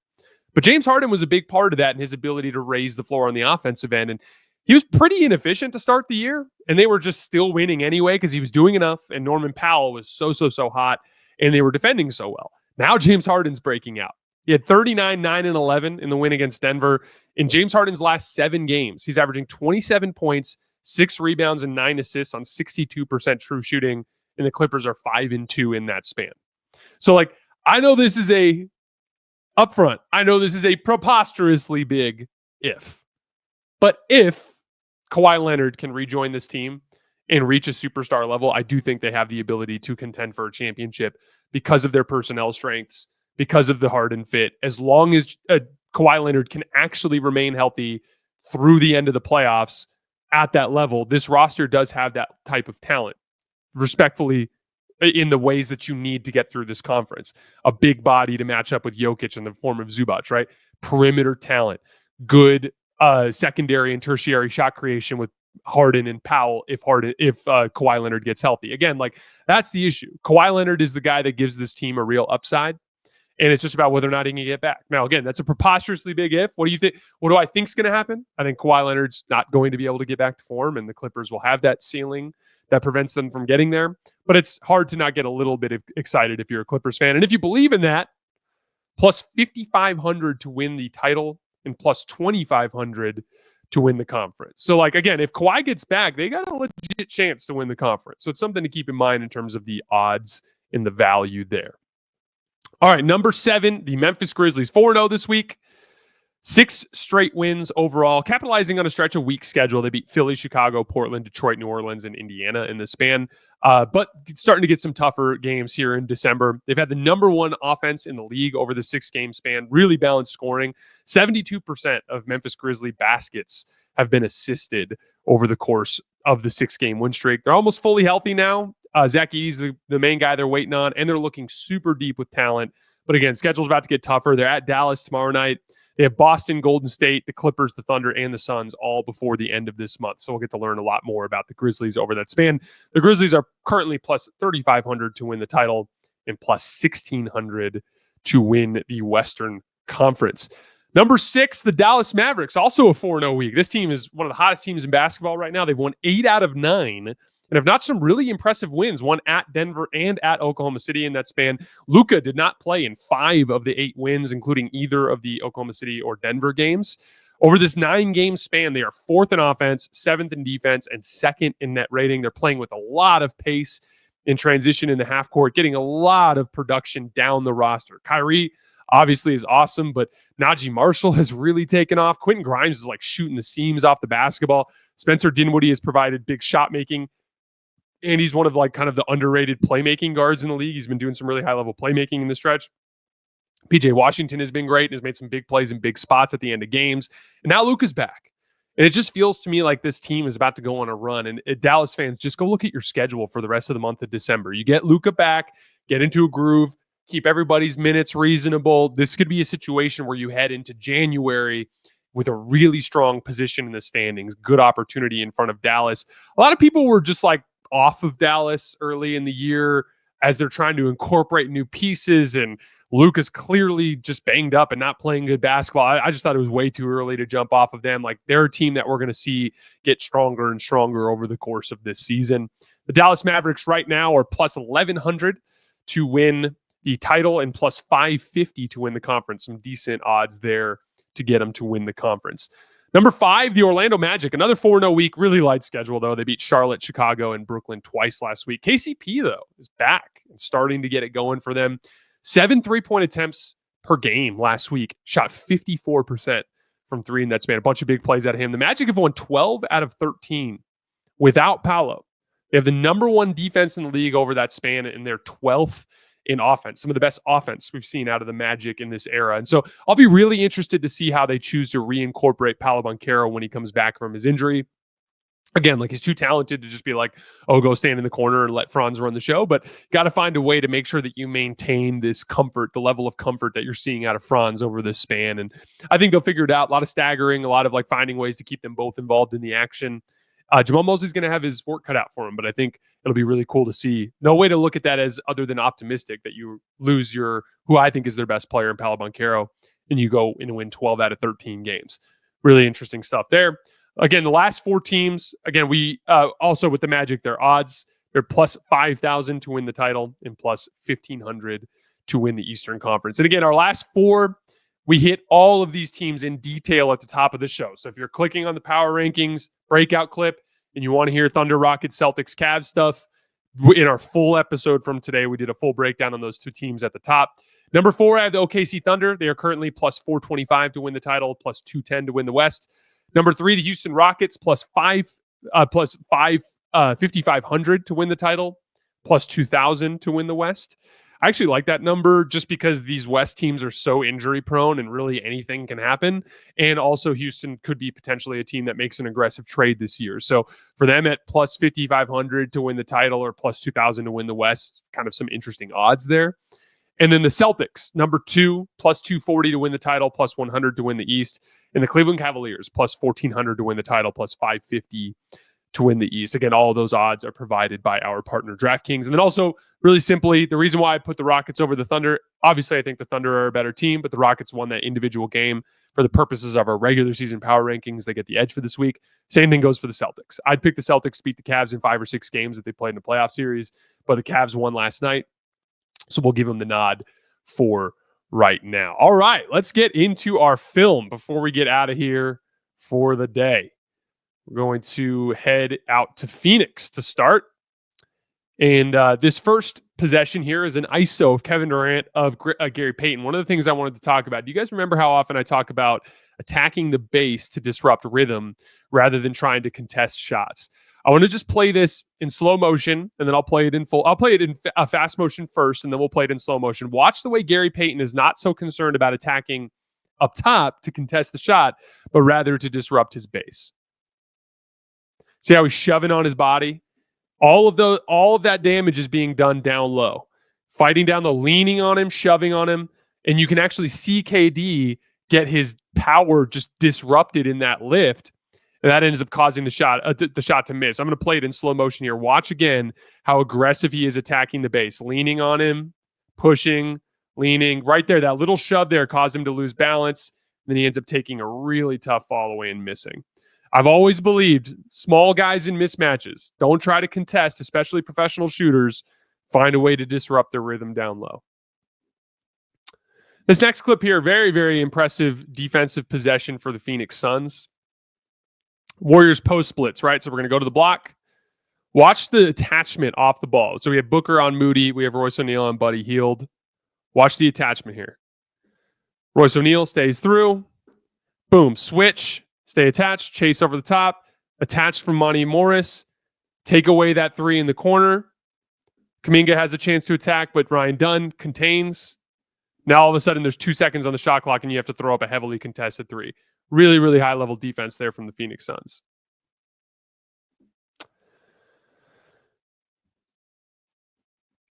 But James Harden was a big part of that and his ability to raise the floor on the offensive end. And he was pretty inefficient to start the year, and they were just still winning anyway because he was doing enough, and Norman Powell was so hot, and they were defending so well. Now James Harden's breaking out. He had 39, 9, and 11 in the win against Denver. In James Harden's last 7 games, he's averaging 27 points, 6 rebounds, and 9 assists on 62% true shooting, and the Clippers are 5-2 in that span. So, I know this is upfront, I know this is a preposterously big if. But if Kawhi Leonard can rejoin this team and reach a superstar level, I do think they have the ability to contend for a championship because of their personnel strengths, because of the Harden fit. As long as Kawhi Leonard can actually remain healthy through the end of the playoffs at that level, this roster does have that type of talent, respectfully, in the ways that you need to get through this conference. A big body to match up with Jokic in the form of Zubac, right? Perimeter talent, good secondary and tertiary shot creation with Harden and Powell if Kawhi Leonard gets healthy. Again, that's the issue. Kawhi Leonard is the guy that gives this team a real upside, and it's just about whether or not he can get back. Now, again, that's a preposterously big if. What do you think? What do I think is going to happen? I think Kawhi Leonard's not going to be able to get back to form, and the Clippers will have that ceiling that prevents them from getting there. But it's hard to not get a little bit excited if you're a Clippers fan. And if you believe in that, plus 5,500 to win the title and plus 2,500 to win the conference. So, again, if Kawhi gets back, they got a legit chance to win the conference. So it's something to keep in mind in terms of the odds and the value there. All right, number 7, the Memphis Grizzlies, 4-0 this week. 6 straight wins overall, capitalizing on a stretch of weak schedule. They beat Philly, Chicago, Portland, Detroit, New Orleans, and Indiana in the span. But starting to get some tougher games here in December. They've had the number 1 offense in the league over the 6-game span, really balanced scoring. 72% of Memphis Grizzly baskets have been assisted over the course of the 6-game win streak. They're almost fully healthy now. Zach Edey's the main guy they're waiting on, and they're looking super deep with talent. But again, schedule's about to get tougher. They're at Dallas tomorrow night. They have Boston, Golden State, the Clippers, the Thunder, and the Suns all before the end of this month. So we'll get to learn a lot more about the Grizzlies over that span. The Grizzlies are currently plus 3,500 to win the title and plus 1,600 to win the Western Conference. Number 6, the Dallas Mavericks, also a 4-0 week. This team is one of the hottest teams in basketball right now. They've won 8 out of 9. And have not some really impressive wins, one at Denver and at Oklahoma City in that span. Luka did not play in 5 of the 8 wins, including either of the Oklahoma City or Denver games. Over this 9-game span, they are 4th in offense, 7th in defense, and 2nd in net rating. They're playing with a lot of pace in transition in the half court, getting a lot of production down the roster. Kyrie obviously is awesome, but Najee Marshall has really taken off. Quentin Grimes is shooting the seams off the basketball. Spencer Dinwiddie has provided big shot making. And he's one of kind of the underrated playmaking guards in the league. He's been doing some really high-level playmaking in the stretch. PJ Washington has been great and has made some big plays in big spots at the end of games. And now Luka's back. And it just feels to me like this team is about to go on a run. And Dallas fans, just go look at your schedule for the rest of the month of December. You get Luka back, get into a groove, keep everybody's minutes reasonable. This could be a situation where you head into January with a really strong position in the standings, good opportunity in front of Dallas. A lot of people were just off of Dallas early in the year as they're trying to incorporate new pieces, and Luka's clearly just banged up and not playing good basketball. I just thought it was way too early to jump off of them. They're a team that we're going to see get stronger and stronger over the course of this season. The Dallas Mavericks right now are plus 1,100 to win the title and plus 550 to win the conference. Some decent odds there to get them to win the conference. Number 5, the Orlando Magic. Another 4-0 week. Really light schedule, though. They beat Charlotte, Chicago, and Brooklyn twice last week. KCP, though, is back and starting to get it going for them. 7 3-point attempts per game last week. Shot 54% from 3 in that span. A bunch of big plays out of him. The Magic have won 12 out of 13 without Paolo. They have the number 1 defense in the league over that span, and they're 12th in offense, some of the best offense we've seen out of the Magic in this era. And so I'll be really interested to see how they choose to reincorporate Paolo Banchero when he comes back from his injury. Again, he's too talented to just be go stand in the corner and let Franz run the show, but got to find a way to make sure that you maintain this comfort, the level of comfort that you're seeing out of Franz over this span. And I think they'll figure it out. A lot of staggering, a lot of finding ways to keep them both involved in the action. Jamal Mosley's going to have his work cut out for him, but I think it'll be really cool to see. No way to look at that as other than optimistic that you lose who I think is their best player in Paolo Banchero, and you go and win 12 out of 13 games. Really interesting stuff there. Again, the last 4 teams, again, we also with the Magic, their odds, they're plus 5,000 to win the title and plus 1,500 to win the Eastern Conference. And again, our last 4, we hit all of these teams in detail at the top of the show. So if you're clicking on the power rankings breakout clip and you want to hear Thunder, Rockets, Celtics, Cavs stuff, in our full episode from today, we did a full breakdown on those 2 teams at the top. Number 4, I have the OKC Thunder. They are currently plus 425 to win the title, plus 210 to win the West. Number 3, the Houston Rockets, plus 5,500 to win the title, plus 2,000 to win the West. I actually like that number just because these West teams are so injury prone and really anything can happen. And also Houston could be potentially a team that makes an aggressive trade this year. So for them at plus 5,500 to win the title or plus 2,000 to win the West, kind of some interesting odds there. And then the Celtics, number 2, plus 240 to win the title, plus 100 to win the East. And the Cleveland Cavaliers, plus 1,400 to win the title, plus 550 to win the East. Again, all of those odds are provided by our partner DraftKings. And then also, really simply, the reason why I put the Rockets over the Thunder, obviously I think the Thunder are a better team, but the Rockets won that individual game for the purposes of our regular season power rankings. They get the edge for this week. Same thing goes for the Celtics. I'd pick the Celtics to beat the Cavs in 5 or 6 games that they played in the playoff series, but the Cavs won last night. So we'll give them the nod for right now. All right, let's get into our film before we get out of here for the day. We're going to head out to Phoenix to start. And this first possession here is an ISO of Kevin Durant of Gary Payton. One of the things I wanted to talk about, do you guys remember how often I talk about attacking the base to disrupt rhythm rather than trying to contest shots? I want to just play this in slow motion, and then I'll play it in full. I'll play it in fast motion first, and then we'll play it in slow motion. Watch the way Gary Payton is not so concerned about attacking up top to contest the shot, but rather to disrupt his base. See how he's shoving on his body? All of that damage is being done down low. Fighting down the leaning on him, shoving on him, and you can actually see KD get his power just disrupted in that lift. And that ends up causing the shot to miss. I'm going to play it in slow motion here. Watch again how aggressive he is attacking the base. Leaning on him, pushing, leaning. Right there, that little shove there caused him to lose balance. Then he ends up taking a really tough fall away and missing. I've always believed small guys in mismatches, don't try to contest, especially professional shooters. Find a way to disrupt their rhythm down low. This next clip here, very, very impressive defensive possession for the Phoenix Suns. Warriors post splits, right? So we're going to go to the block. Watch the attachment off the ball. So we have Booker on Moody. We have Royce O'Neal on Buddy Hield. Watch the attachment here. Royce O'Neal stays through. Boom, switch, stay attached, chase over the top, attached from Monty Morris, take away that 3 in the corner. Kuminga has a chance to attack, but Ryan Dunn contains. Now all of a sudden there's 2 seconds on the shot clock and you have to throw up a heavily contested 3. Really, really high level defense there from the Phoenix Suns.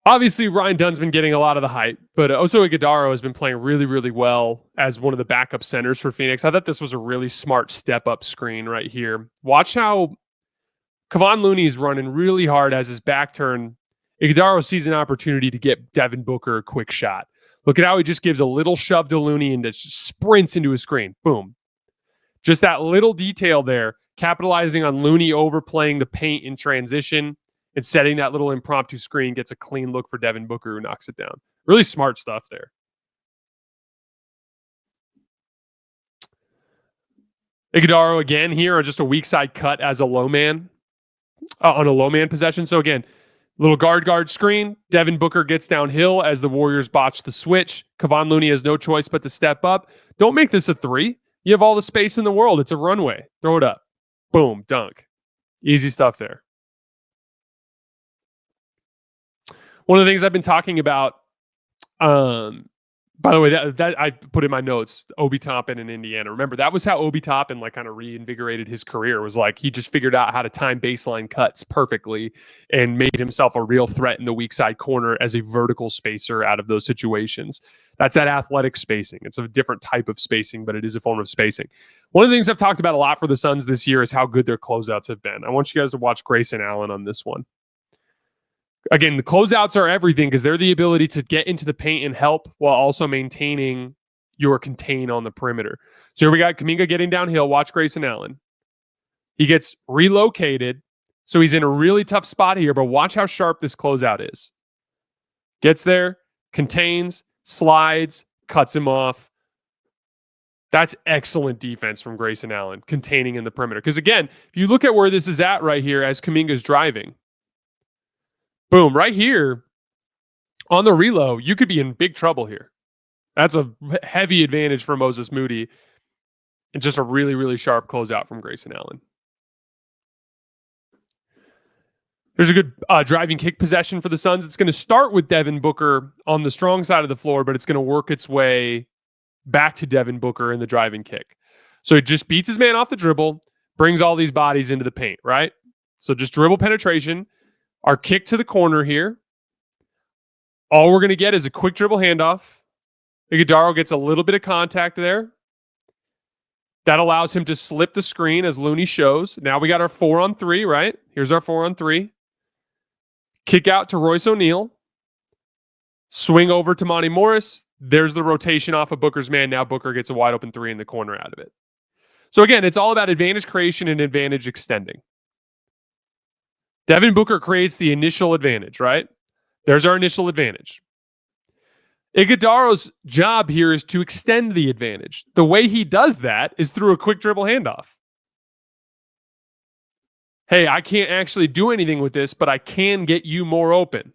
Obviously, Ryan Dunn's been getting a lot of the hype, but Oso Ighodaro has been playing really, really well as one of the backup centers for Phoenix. I thought this was a really smart step-up screen right here. Watch how Kevon Looney is running really hard as his back turn. Ighodaro sees an opportunity to get Devin Booker a quick shot. Look at how he just gives a little shove to Looney and just sprints into his screen. Boom. Just that little detail there, capitalizing on Looney overplaying the paint in transition and setting that little impromptu screen, gets a clean look for Devin Booker who knocks it down. Really smart stuff there. Ighodaro again here on just a weak side cut as a low man on a low man possession. So again, little guard screen. Devin Booker gets downhill as the Warriors botch the switch. Kevon Looney has no choice but to step up. Don't make this a 3. You have all the space in the world. It's a runway. Throw it up. Boom, dunk. Easy stuff there. One of the things I've been talking about By the way, that I put in my notes, Obi Toppin in Indiana. Remember, that was how Obi Toppin like kind of reinvigorated his career. Was like he just figured out how to time baseline cuts perfectly and made himself a real threat in the weak side corner as a vertical spacer out of those situations. That's that athletic spacing. It's a different type of spacing, but it is a form of spacing. One of the things I've talked about a lot for the Suns this year is how good their closeouts have been. I want you guys to watch Grayson Allen on this one. Again, the closeouts are everything because they're the ability to get into the paint and help while also maintaining your contain on the perimeter. So here we got Kuminga getting downhill. Watch Grayson Allen. He gets relocated. So he's in a really tough spot here, but watch how sharp this closeout is. Gets there, contains, slides, cuts him off. That's excellent defense from Grayson Allen, containing in the perimeter. Because again, if you look at where this is at right here as Kuminga's driving, boom, right here on the reload, you could be in big trouble here. That's a heavy advantage for Moses Moody and just a really, really sharp closeout from Grayson Allen. There's a good driving kick possession for the Suns. It's going to start with Devin Booker on the strong side of the floor, but it's going to work its way back to Devin Booker in the driving kick. So it just beats his man off the dribble, brings all these bodies into the paint, right? So just dribble penetration. Our kick to the corner here. All we're going to get is a quick dribble handoff. Iguodala gets a little bit of contact there. That allows him to slip the screen as Looney shows. Now we got our 4-on-3, right? Here's our 4-on-3. Kick out to Royce O'Neal. Swing over to Monty Morris. There's the rotation off of Booker's man. Now Booker gets a wide open 3 in the corner out of it. So again, it's all about advantage creation and advantage extending. Devin Booker creates the initial advantage, right? There's our initial advantage. Iguodala's job here is to extend the advantage. The way he does that is through a quick dribble handoff. Hey, I can't actually do anything with this, but I can get you more open.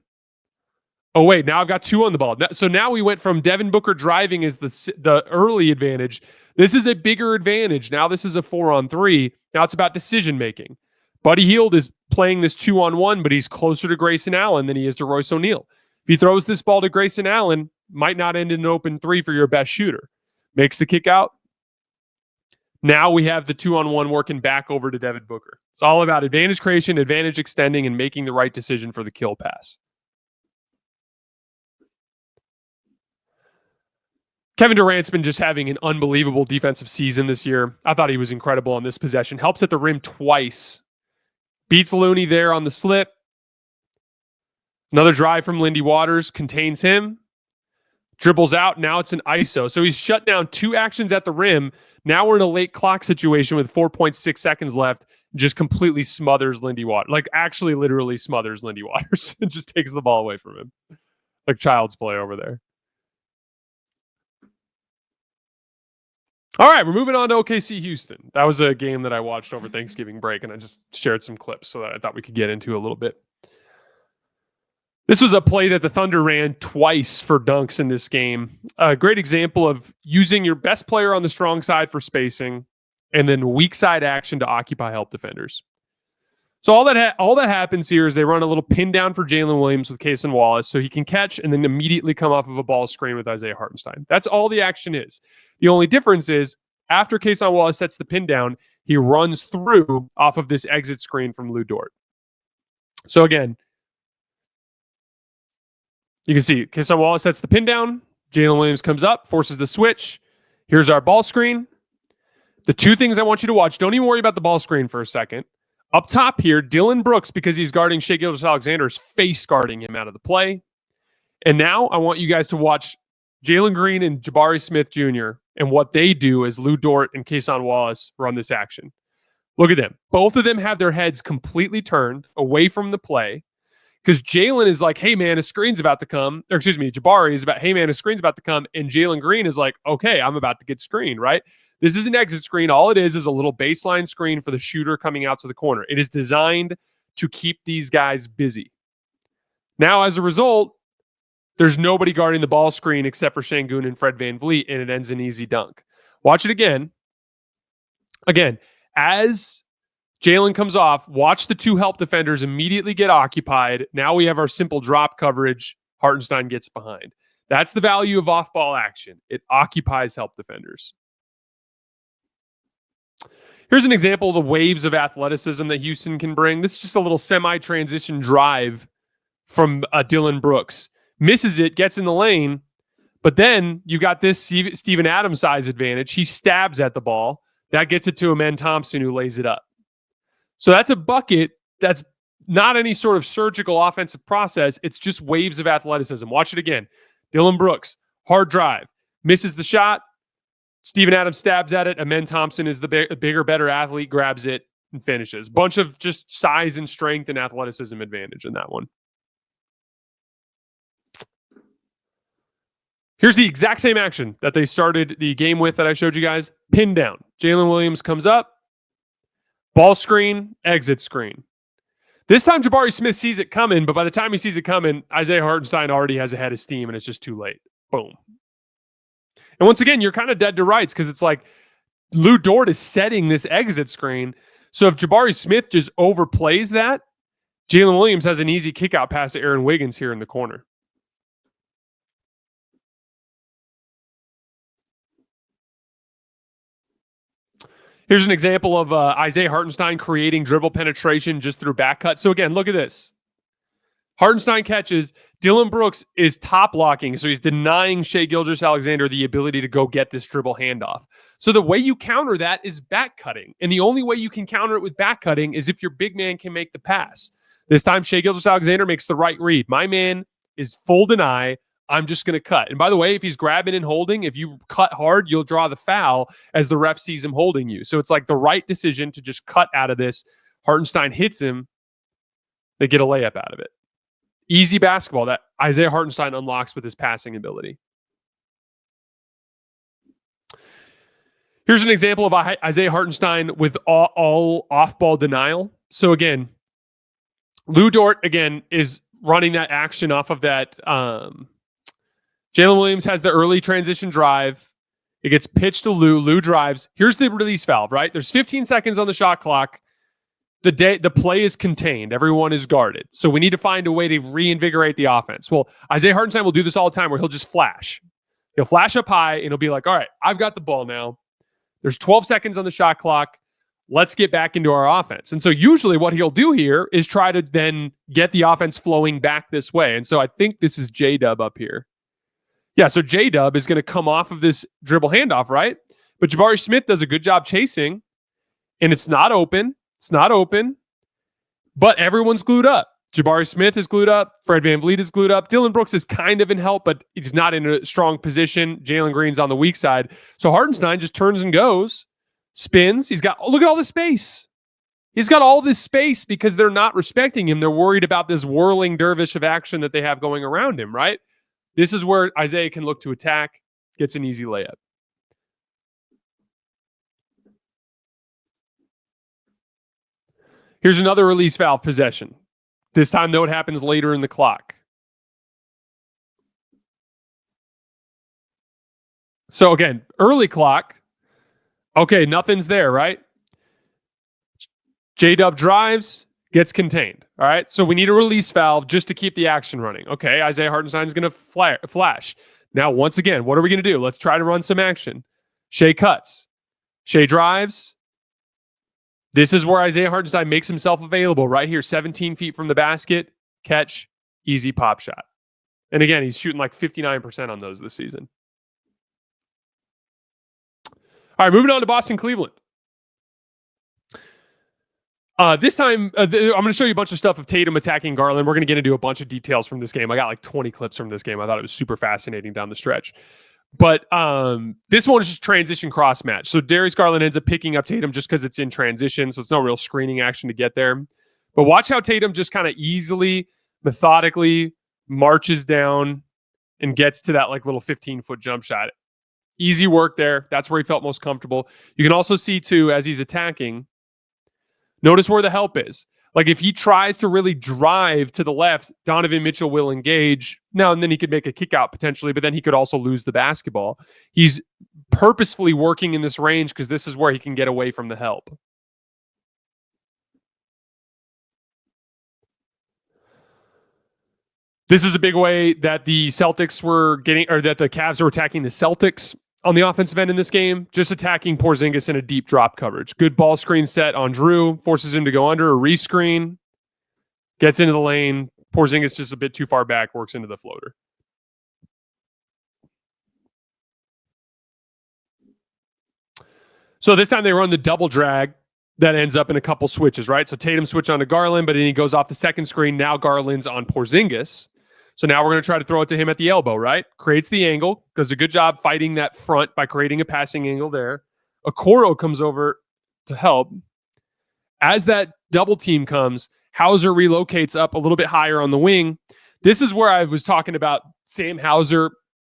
Oh, wait, now I've got 2 on the ball. So now we went from Devin Booker driving as the early advantage. This is a bigger advantage. Now this is a 4-on-3. Now it's about decision making. Buddy Hield is playing this 2-on-1, but he's closer to Grayson Allen than he is to Royce O'Neal. If he throws this ball to Grayson Allen, might not end in an open 3 for your best shooter. Makes the kick out. Now we have the 2-on-1 working back over to Devin Booker. It's all about advantage creation, advantage extending, and making the right decision for the kill pass. Kevin Durant's been just having an unbelievable defensive season this year. I thought he was incredible on this possession. Helps at the rim twice. Beats Looney there on the slip. Another drive from Lindy Waters contains him. Dribbles out. Now it's an ISO. So he's shut down 2 actions at the rim. Now we're in a late clock situation with 4.6 seconds left. Just completely smothers Lindy Waters. Like actually literally smothers Lindy Waters. And just takes the ball away from him. Like child's play over there. All right, we're moving on to OKC Houston. That was a game that I watched over Thanksgiving break, and I just shared some clips so that I thought we could get into a little bit. This was a play that the Thunder ran twice for dunks in this game. A great example of using your best player on the strong side for spacing and then weak side action to occupy help defenders. So all that happens here is they run a little pin down for Jalen Williams with Cason Wallace so he can catch and then immediately come off of a ball screen with Isaiah Hartenstein. That's all the action is. The only difference is after Cason Wallace sets the pin down, he runs through off of this exit screen from Lou Dort. So again, you can see Cason Wallace sets the pin down. Jalen Williams comes up, forces the switch. Here's our ball screen. The 2 things I want you to watch, don't even worry about the ball screen for a second. Up top here, Dylan Brooks, because he's guarding Shai Gilgeous-Alexander, is face guarding him out of the play. And now I want you guys to watch Jalen Green and Jabari Smith Jr. and what they do as Lou Dort and Cason Wallace run this action. Look at them. Both of them have their heads completely turned away from the play because Jalen is like, hey, man, a screen's about to come. Or excuse me, Jabari is about, hey, man, a screen's about to come. And Jalen Green is like, okay, I'm about to get screened, right? This is an exit screen. All it is a little baseline screen for the shooter coming out to the corner. It is designed to keep these guys busy. Now, as a result, there's nobody guarding the ball screen except for Şengün and Fred VanVleet, and it ends an easy dunk. Watch it again. Again, as Jalen comes off, watch the 2 help defenders immediately get occupied. Now we have our simple drop coverage. Hartenstein gets behind. That's the value of off-ball action. It occupies help defenders. Here's an example of the waves of athleticism that Houston can bring. This is just a little semi-transition drive from Dillon Brooks. Misses it, gets in the lane, but then you got this Steven Adams size advantage. He stabs at the ball. That gets it to Amen Thompson, who lays it up. So that's a bucket that's not any sort of surgical offensive process. It's just waves of athleticism. Watch it again. Dillon Brooks, hard drive, misses the shot. Steven Adams stabs at it. Amen Thompson is the bigger, better athlete, grabs it and finishes. Bunch of just size and strength and athleticism advantage in that one. Here's the exact same action that they started the game with that I showed you guys. Pin down. Jalen Williams comes up. Ball screen, exit screen. This time Jabari Smith sees it coming, but by the time he sees it coming, Isaiah Hartenstein already has a head of steam and it's just too late. Boom. And once again, you're kind of dead to rights because it's like Lou Dort is setting this exit screen. So if Jabari Smith just overplays that, Jalen Williams has an easy kick out pass to Aaron Wiggins here in the corner. Here's an example of Isaiah Hartenstein creating dribble penetration just through back cut. So again, look at this. Hartenstein catches. Dillon Brooks is top blocking, so he's denying Shai Gilgeous-Alexander the ability to go get this dribble handoff. So the way you counter that is back cutting. And the only way you can counter it with back cutting is if your big man can make the pass. This time, Shai Gilgeous-Alexander makes the right read. My man is full deny. I'm just going to cut. And by the way, if he's grabbing and holding, if you cut hard, you'll draw the foul as the ref sees him holding you. So it's like the right decision to just cut out of this. Hartenstein hits him. They get a layup out of it. Easy basketball that Isaiah Hartenstein unlocks with his passing ability. Here's an example of Isaiah Hartenstein with all off-ball denial. So again, Lou Dort, again, is running that action off of that Jalen Williams has the early transition drive. It gets pitched to Lou. Lou drives. Here's the release valve, right? There's 15 seconds on the shot clock. The play is contained. Everyone is guarded. So we need to find a way to reinvigorate the offense. Well, Isaiah Hartenstein will do this all the time where he'll just flash. He'll flash up high and he'll be like, all right, I've got the ball now. There's 12 seconds on the shot clock. Let's get back into our offense. And so usually what he'll do here is try to then get the offense flowing back this way. And so I think this is J-Dub up here. Yeah, so J-Dub is going to come off of this dribble handoff, right? But Jabari Smith does a good job chasing, and it's not open. It's not open, but everyone's glued up. Jabari Smith is glued up. Fred VanVleet is glued up. Dillon Brooks is kind of in help, but he's not in a strong position. Jalen Green's on the weak side. So Hartenstein just turns and goes, spins. Look at all this space. He's got all this space because they're not respecting him. They're worried about this whirling dervish of action that they have going around him, right? This is where Isaiah can look to attack, gets an easy layup. Here's another release valve possession. This time, though, it happens later in the clock. So again, early clock. Okay, nothing's there, right? J-Dub drives, gets contained. All right, so we need a release valve just to keep the action running. Okay, Isaiah Hartenstein's going to flash. Now, once again, what are we going to do? Let's try to run some action. Shai cuts. Shai drives. This is where Isaiah Hartenstein makes himself available right here, 17 feet from the basket. Catch, easy pop shot. And again, he's shooting like 59% on those this season. All right, moving on to Boston, Cleveland. This time, I'm going to show you a bunch of stuff of Tatum attacking Garland. We're going to get into a bunch of details from this game. I got like 20 clips from this game. I thought it was super fascinating down the stretch. But this one is just transition cross match. So Darius Garland ends up picking up Tatum just because it's in transition. So it's no real screening action to get there. But watch how Tatum just kind of easily, methodically marches down and gets to that like little 15-foot jump shot. Easy work there. That's where he felt most comfortable. You can also see too, as he's attacking, notice where the help is. Like if he tries to really drive to the left, Donovan Mitchell will engage. Now and then he could make a kick out potentially, but then he could also lose the basketball. He's purposefully working in this range because this is where he can get away from the help. This is a big way that the Celtics were getting, or that the Cavs were attacking the Celtics on the offensive end in this game, just attacking Porzingis in a deep drop coverage. Good ball screen set on Drew, forces him to go under, a rescreen, gets into the lane. Porzingis just a bit too far back, works into the floater. So this time they run the double drag that ends up in a couple switches, right? So Tatum switch onto Garland, but then he goes off the second screen. Now Garland's on Porzingis. So now we're going to try to throw it to him at the elbow, right? Creates the angle, does a good job fighting that front by creating a passing angle there. Okoro comes over to help. As that double team comes, Hauser relocates up a little bit higher on the wing. This is where I was talking about Sam Hauser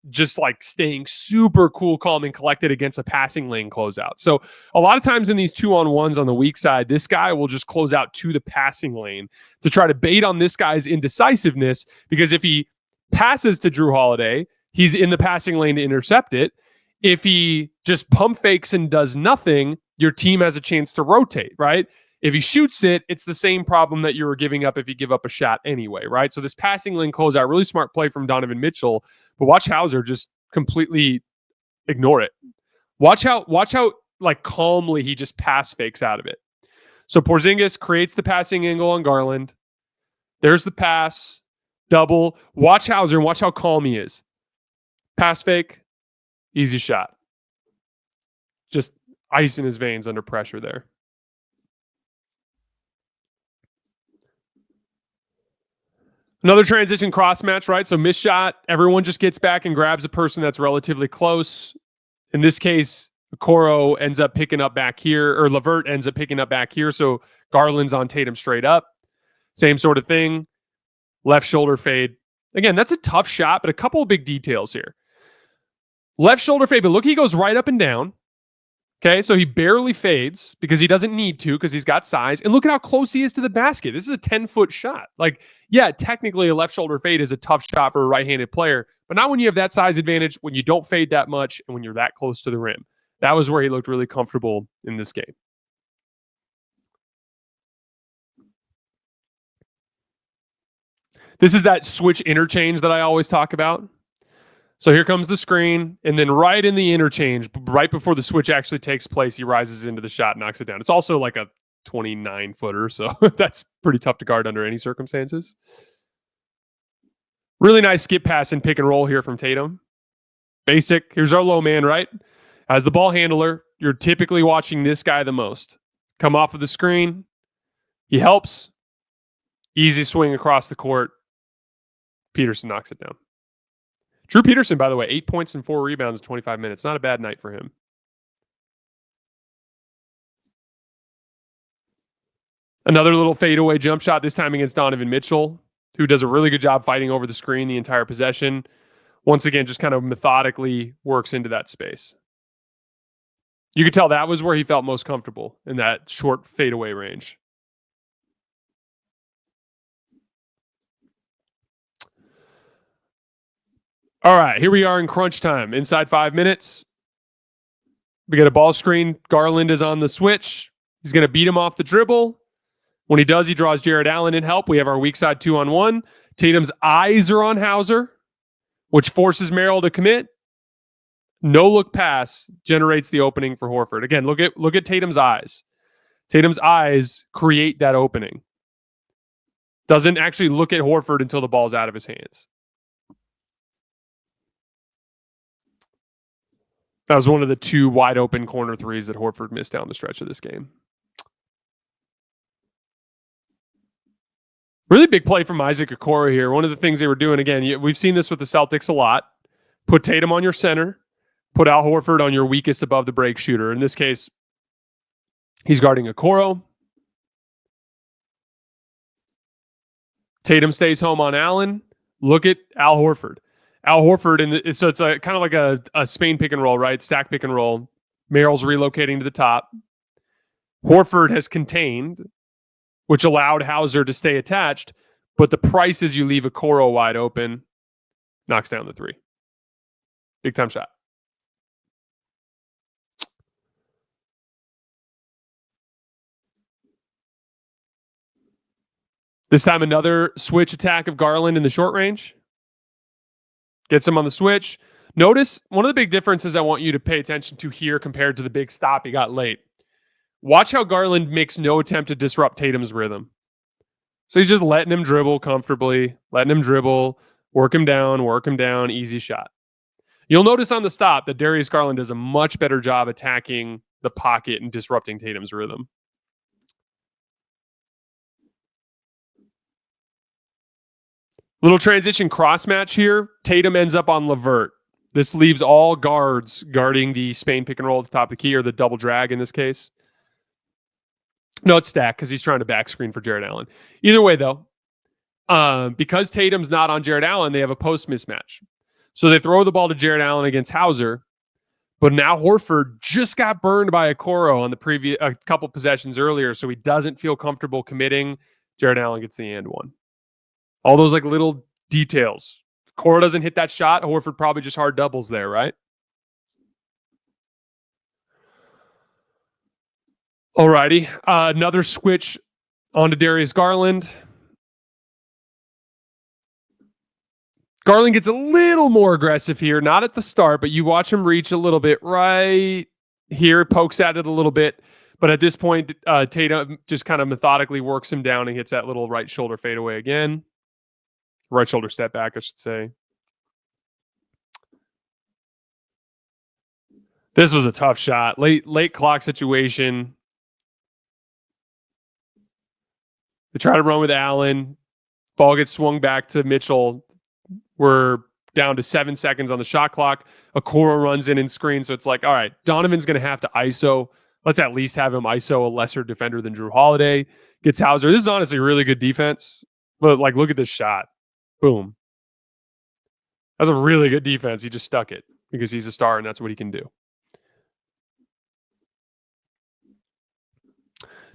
just like staying super cool, calm, and collected against a passing lane closeout. So a lot of times in these 2-on-1s on the weak side, this guy will just close out to the passing lane to try to bait on this guy's indecisiveness, because if he passes to Drew Holiday, he's in the passing lane to intercept it. If he just pump fakes and does nothing, your team has a chance to rotate, right? If he shoots it, it's the same problem that you were giving up if you give up a shot anyway, right? So this passing lane closeout, really smart play from Donovan Mitchell, but watch Hauser just completely ignore it. Watch how like calmly he just pass fakes out of it. So Porzingis creates the passing angle on Garland. There's the pass, double. Watch Hauser and watch how calm he is. Pass fake, easy shot. Just ice in his veins under pressure there. Another transition cross match, right? So missed shot, everyone just gets back and grabs a person that's relatively close. In this case, Okoro ends up picking up back here, or Levert ends up picking up back here. So Garland's on Tatum straight up. Same sort of thing. Left shoulder fade. Again, that's a tough shot, but a couple of big details here. Left shoulder fade, but look, he goes right up and down. Okay, so he barely fades because he doesn't need to, because he's got size. And look at how close he is to the basket. This is a 10-foot shot. Like, yeah, technically a left shoulder fade is a tough shot for a right-handed player, but not when you have that size advantage, when you don't fade that much, and when you're that close to the rim. That was where he looked really comfortable in this game. This is that switch interchange that I always talk about. So here comes the screen, and then right in the interchange, right before the switch actually takes place, he rises into the shot, knocks it down. It's also like a 29-footer, so that's pretty tough to guard under any circumstances. Really nice skip pass and pick and roll here from Tatum. Basic. Here's our low man, right? As the ball handler, you're typically watching this guy the most. Come off of the screen. He helps. Easy swing across the court. Peterson knocks it down. Drew Peterson, by the way, 8 points and 4 rebounds in 25 minutes. Not a bad night for him. Another little fadeaway jump shot, this time against Donovan Mitchell, who does a really good job fighting over the screen the entire possession. Once again, just kind of methodically works into that space. You could tell that was where he felt most comfortable, in that short fadeaway range. All right, here we are in crunch time. Inside 5 minutes. We get a ball screen. Garland is on the switch. He's going to beat him off the dribble. When he does, he draws Jared Allen in help. We have our weak side 2-on-1. Tatum's eyes are on Hauser, which forces Merrill to commit. No look pass generates the opening for Horford. Again, look at Tatum's eyes. Tatum's eyes create that opening. Doesn't actually look at Horford until the ball's out of his hands. That was one of the 2 wide open corner threes that Horford missed down the stretch of this game. Really big play from Isaac Okoro here. One of the things they were doing, again, we've seen this with the Celtics a lot. Put Tatum on your center. Put Al Horford on your weakest above the break shooter. In this case, he's guarding Okoro. Tatum stays home on Allen. Look at Al Horford. Al Horford, so it's a kind of like a Spain pick and roll, right? Stack pick and roll. Merrill's relocating to the top. Horford has contained, which allowed Hauser to stay attached, but the price is you leave Okoro wide open, knocks down the 3. Big time shot. This time another switch attack of Garland in the short range. Gets him on the switch. Notice one of the big differences I want you to pay attention to here compared to the big stop he got late. Watch how Garland makes no attempt to disrupt Tatum's rhythm. So he's just letting him dribble comfortably, letting him dribble, work him down, easy shot. You'll notice on the stop that Darius Garland does a much better job attacking the pocket and disrupting Tatum's rhythm. Little transition cross match here. Tatum ends up on LeVert. This leaves all guards guarding the Spain pick and roll at the top of the key, or the double drag in this case. No, it's stacked because he's trying to back screen for Jared Allen. Either way, though, because Tatum's not on Jared Allen, they have a post mismatch. So they throw the ball to Jared Allen against Hauser, but now Horford just got burned by Okoro on the a couple possessions earlier, so he doesn't feel comfortable committing. Jared Allen gets the and one. All those like little details. If Okoro doesn't hit that shot, Horford probably just hard doubles there, right? Alrighty, another switch onto Darius Garland. Garland gets a little more aggressive here, not at the start, but you watch him reach a little bit right here, pokes at it a little bit. But at this point, Tatum just kind of methodically works him down and hits that little right shoulder fadeaway again. Right shoulder step back, I should say. This was a tough shot. Late clock situation. They try to run with Allen. Ball gets swung back to Mitchell. We're down to 7 seconds on the shot clock. Okoro runs in and screens. So it's like, all right, Donovan's going to have to ISO. Let's at least have him ISO a lesser defender than Jrue Holiday. Gets Hauser. This is honestly really good defense. But like, look at this shot. Boom. That's a really good defense. He just stuck it because he's a star and that's what he can do.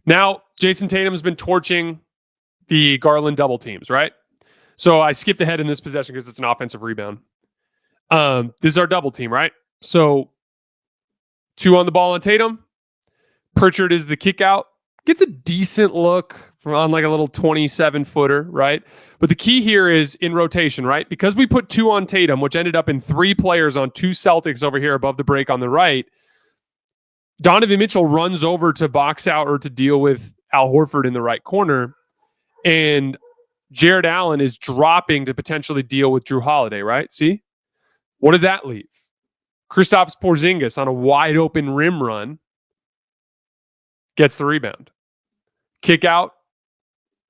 Now, Jayson Tatum's been torching the Garland double teams, right? So I skipped ahead in this possession because it's an offensive rebound. This is our double team, right? So 2 on the ball on Tatum. Pritchard is the kick out. Gets a decent look on like a little 27-footer, right? But the key here is in rotation, right? Because we put 2 on Tatum, which ended up in 3 players on 2 Celtics over here above the break on the right, Donovan Mitchell runs over to box out or to deal with Al Horford in the right corner. And Jared Allen is dropping to potentially deal with Jrue Holiday, right? See? What does that leave? Kristaps Porzingis on a wide open rim run gets the rebound. Kick out.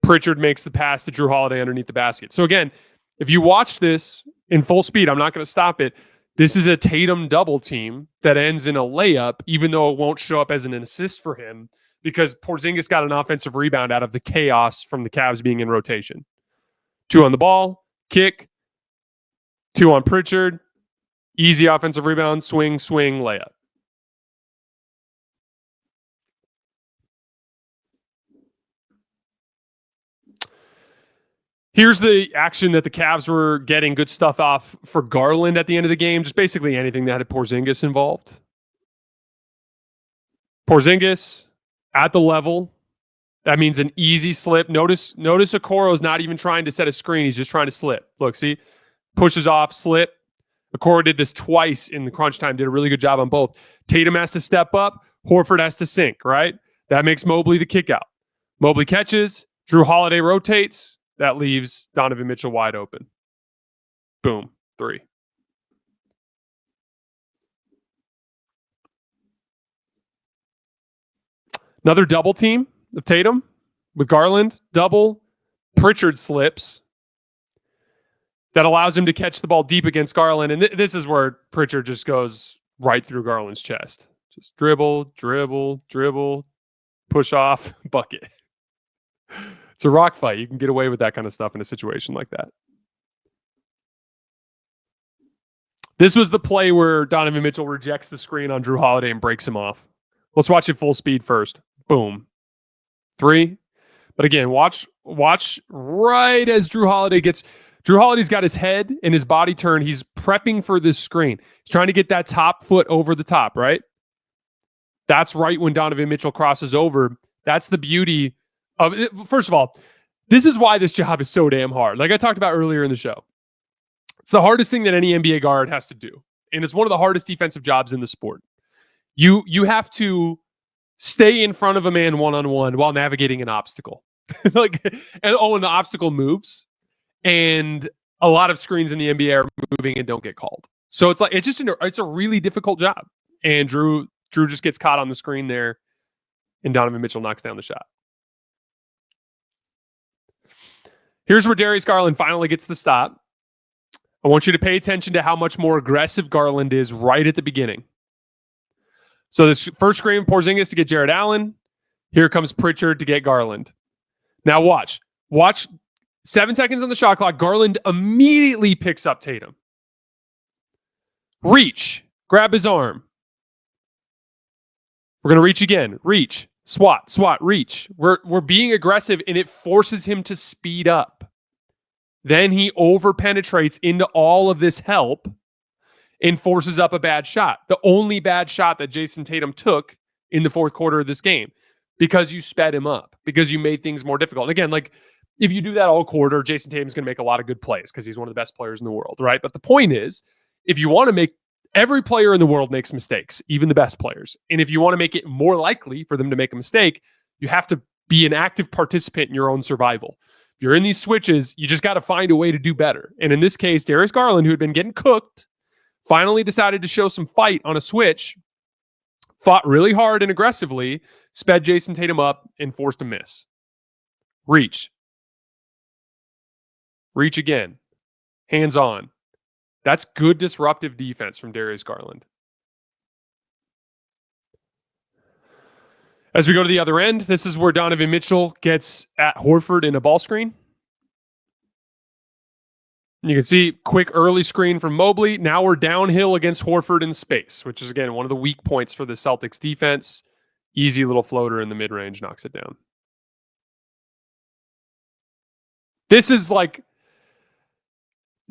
Pritchard makes the pass to Jrue Holiday underneath the basket. So again, if you watch this in full speed, I'm not going to stop it. This is a Tatum double team that ends in a layup, even though it won't show up as an assist for him because Porzingis got an offensive rebound out of the chaos from the Cavs being in rotation. 2 on the ball, kick, 2 on Pritchard, easy offensive rebound, swing, layup. Here's the action that the Cavs were getting good stuff off for Garland at the end of the game. Just basically anything that had Porzingis involved. Porzingis at the level. That means an easy slip. Notice Okoro's not even trying to set a screen. He's just trying to slip. Look, see? Pushes off, slip. Okoro did this twice in the crunch time. Did a really good job on both. Tatum has to step up. Horford has to sink, right? That makes Mobley the kick out. Mobley catches. Jrue Holiday rotates. That leaves Donovan Mitchell wide open. Boom. 3. Another double team of Tatum with Garland. Double. Pritchard slips. That allows him to catch the ball deep against Garland. And this is where Pritchard just goes right through Garland's chest. Just dribble, push off, bucket. It's a rock fight. You can get away with that kind of stuff in a situation like that. This was the play where Donovan Mitchell rejects the screen on Jrue Holiday and breaks him off. Let's watch it full speed first. Boom. 3. But again, watch right as Jrue Holiday's got his head and his body turned. He's prepping for this screen. He's trying to get that top foot over the top, right? That's right when Donovan Mitchell crosses over. That's the beauty of it. First of all, This is why this job is so damn hard. Like I talked about earlier in the show. It's the hardest thing that any NBA guard has to do. And it's one of the hardest defensive jobs in the sport. You have to stay in front of a man one-on-one while navigating an obstacle. And the obstacle moves. And a lot of screens in the NBA are moving and don't get called. So it's a really difficult job. And Drew just gets caught on the screen there, and Donovan Mitchell knocks down the shot. Here's where Darius Garland finally gets the stop. I want you to pay attention to how much more aggressive Garland is right at the beginning. So this first screen, Porzingis to get Jared Allen. Here comes Pritchard to get Garland. Now watch. 7 seconds on the shot clock. Garland immediately picks up Tatum. Reach. Grab his arm. We're going to reach again. Reach. Swat. Reach. We're being aggressive, and it forces him to speed up. Then he over-penetrates into all of this help and forces up a bad shot. The only bad shot that Jayson Tatum took in the fourth quarter of this game, because you sped him up, because you made things more difficult. And again, like if you do that all quarter, Jayson Tatum's going to make a lot of good plays because he's one of the best players in the world, right? But the point is, if you want to make every player in the world makes mistakes, even the best players. And if you want to make it more likely for them to make a mistake, you have to be an active participant in your own survival. If you're in these switches, you just got to find a way to do better. And in this case, Darius Garland, who had been getting cooked, finally decided to show some fight on a switch, fought really hard and aggressively, sped Jayson Tatum up, and forced a miss. Reach. Reach again. Hands on. That's good disruptive defense from Darius Garland. As we go to the other end, this is where Donovan Mitchell gets at Horford in a ball screen. You can see quick early screen from Mobley. Now we're downhill against Horford in space, which is, again, one of the weak points for the Celtics defense. Easy little floater in the mid-range knocks it down. This is like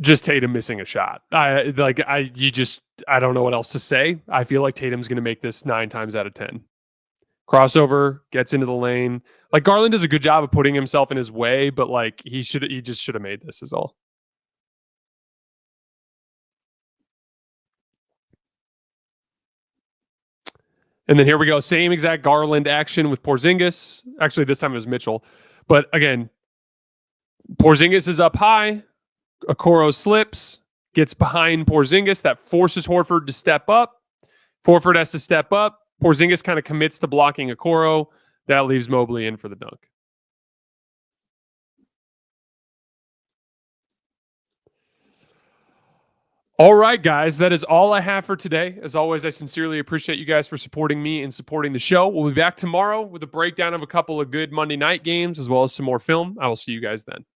just Tatum missing a shot. I don't know what else to say. I feel like Tatum's going to make this 9 times out of 10. Crossover, gets into the lane. Like Garland does a good job of putting himself in his way, but like he just should have made this is all. And then here we go. Same exact Garland action with Porzingis. Actually, this time it was Mitchell. But again, Porzingis is up high. Okoro slips, gets behind Porzingis. That forces Horford to step up. Horford has to step up. Porzingis kind of commits to blocking Okoro. That leaves Mobley in for the dunk. All right, guys, that is all I have for today. As always, I sincerely appreciate you guys for supporting me and supporting the show. We'll be back tomorrow with a breakdown of a couple of good Monday night games as well as some more film. I will see you guys then.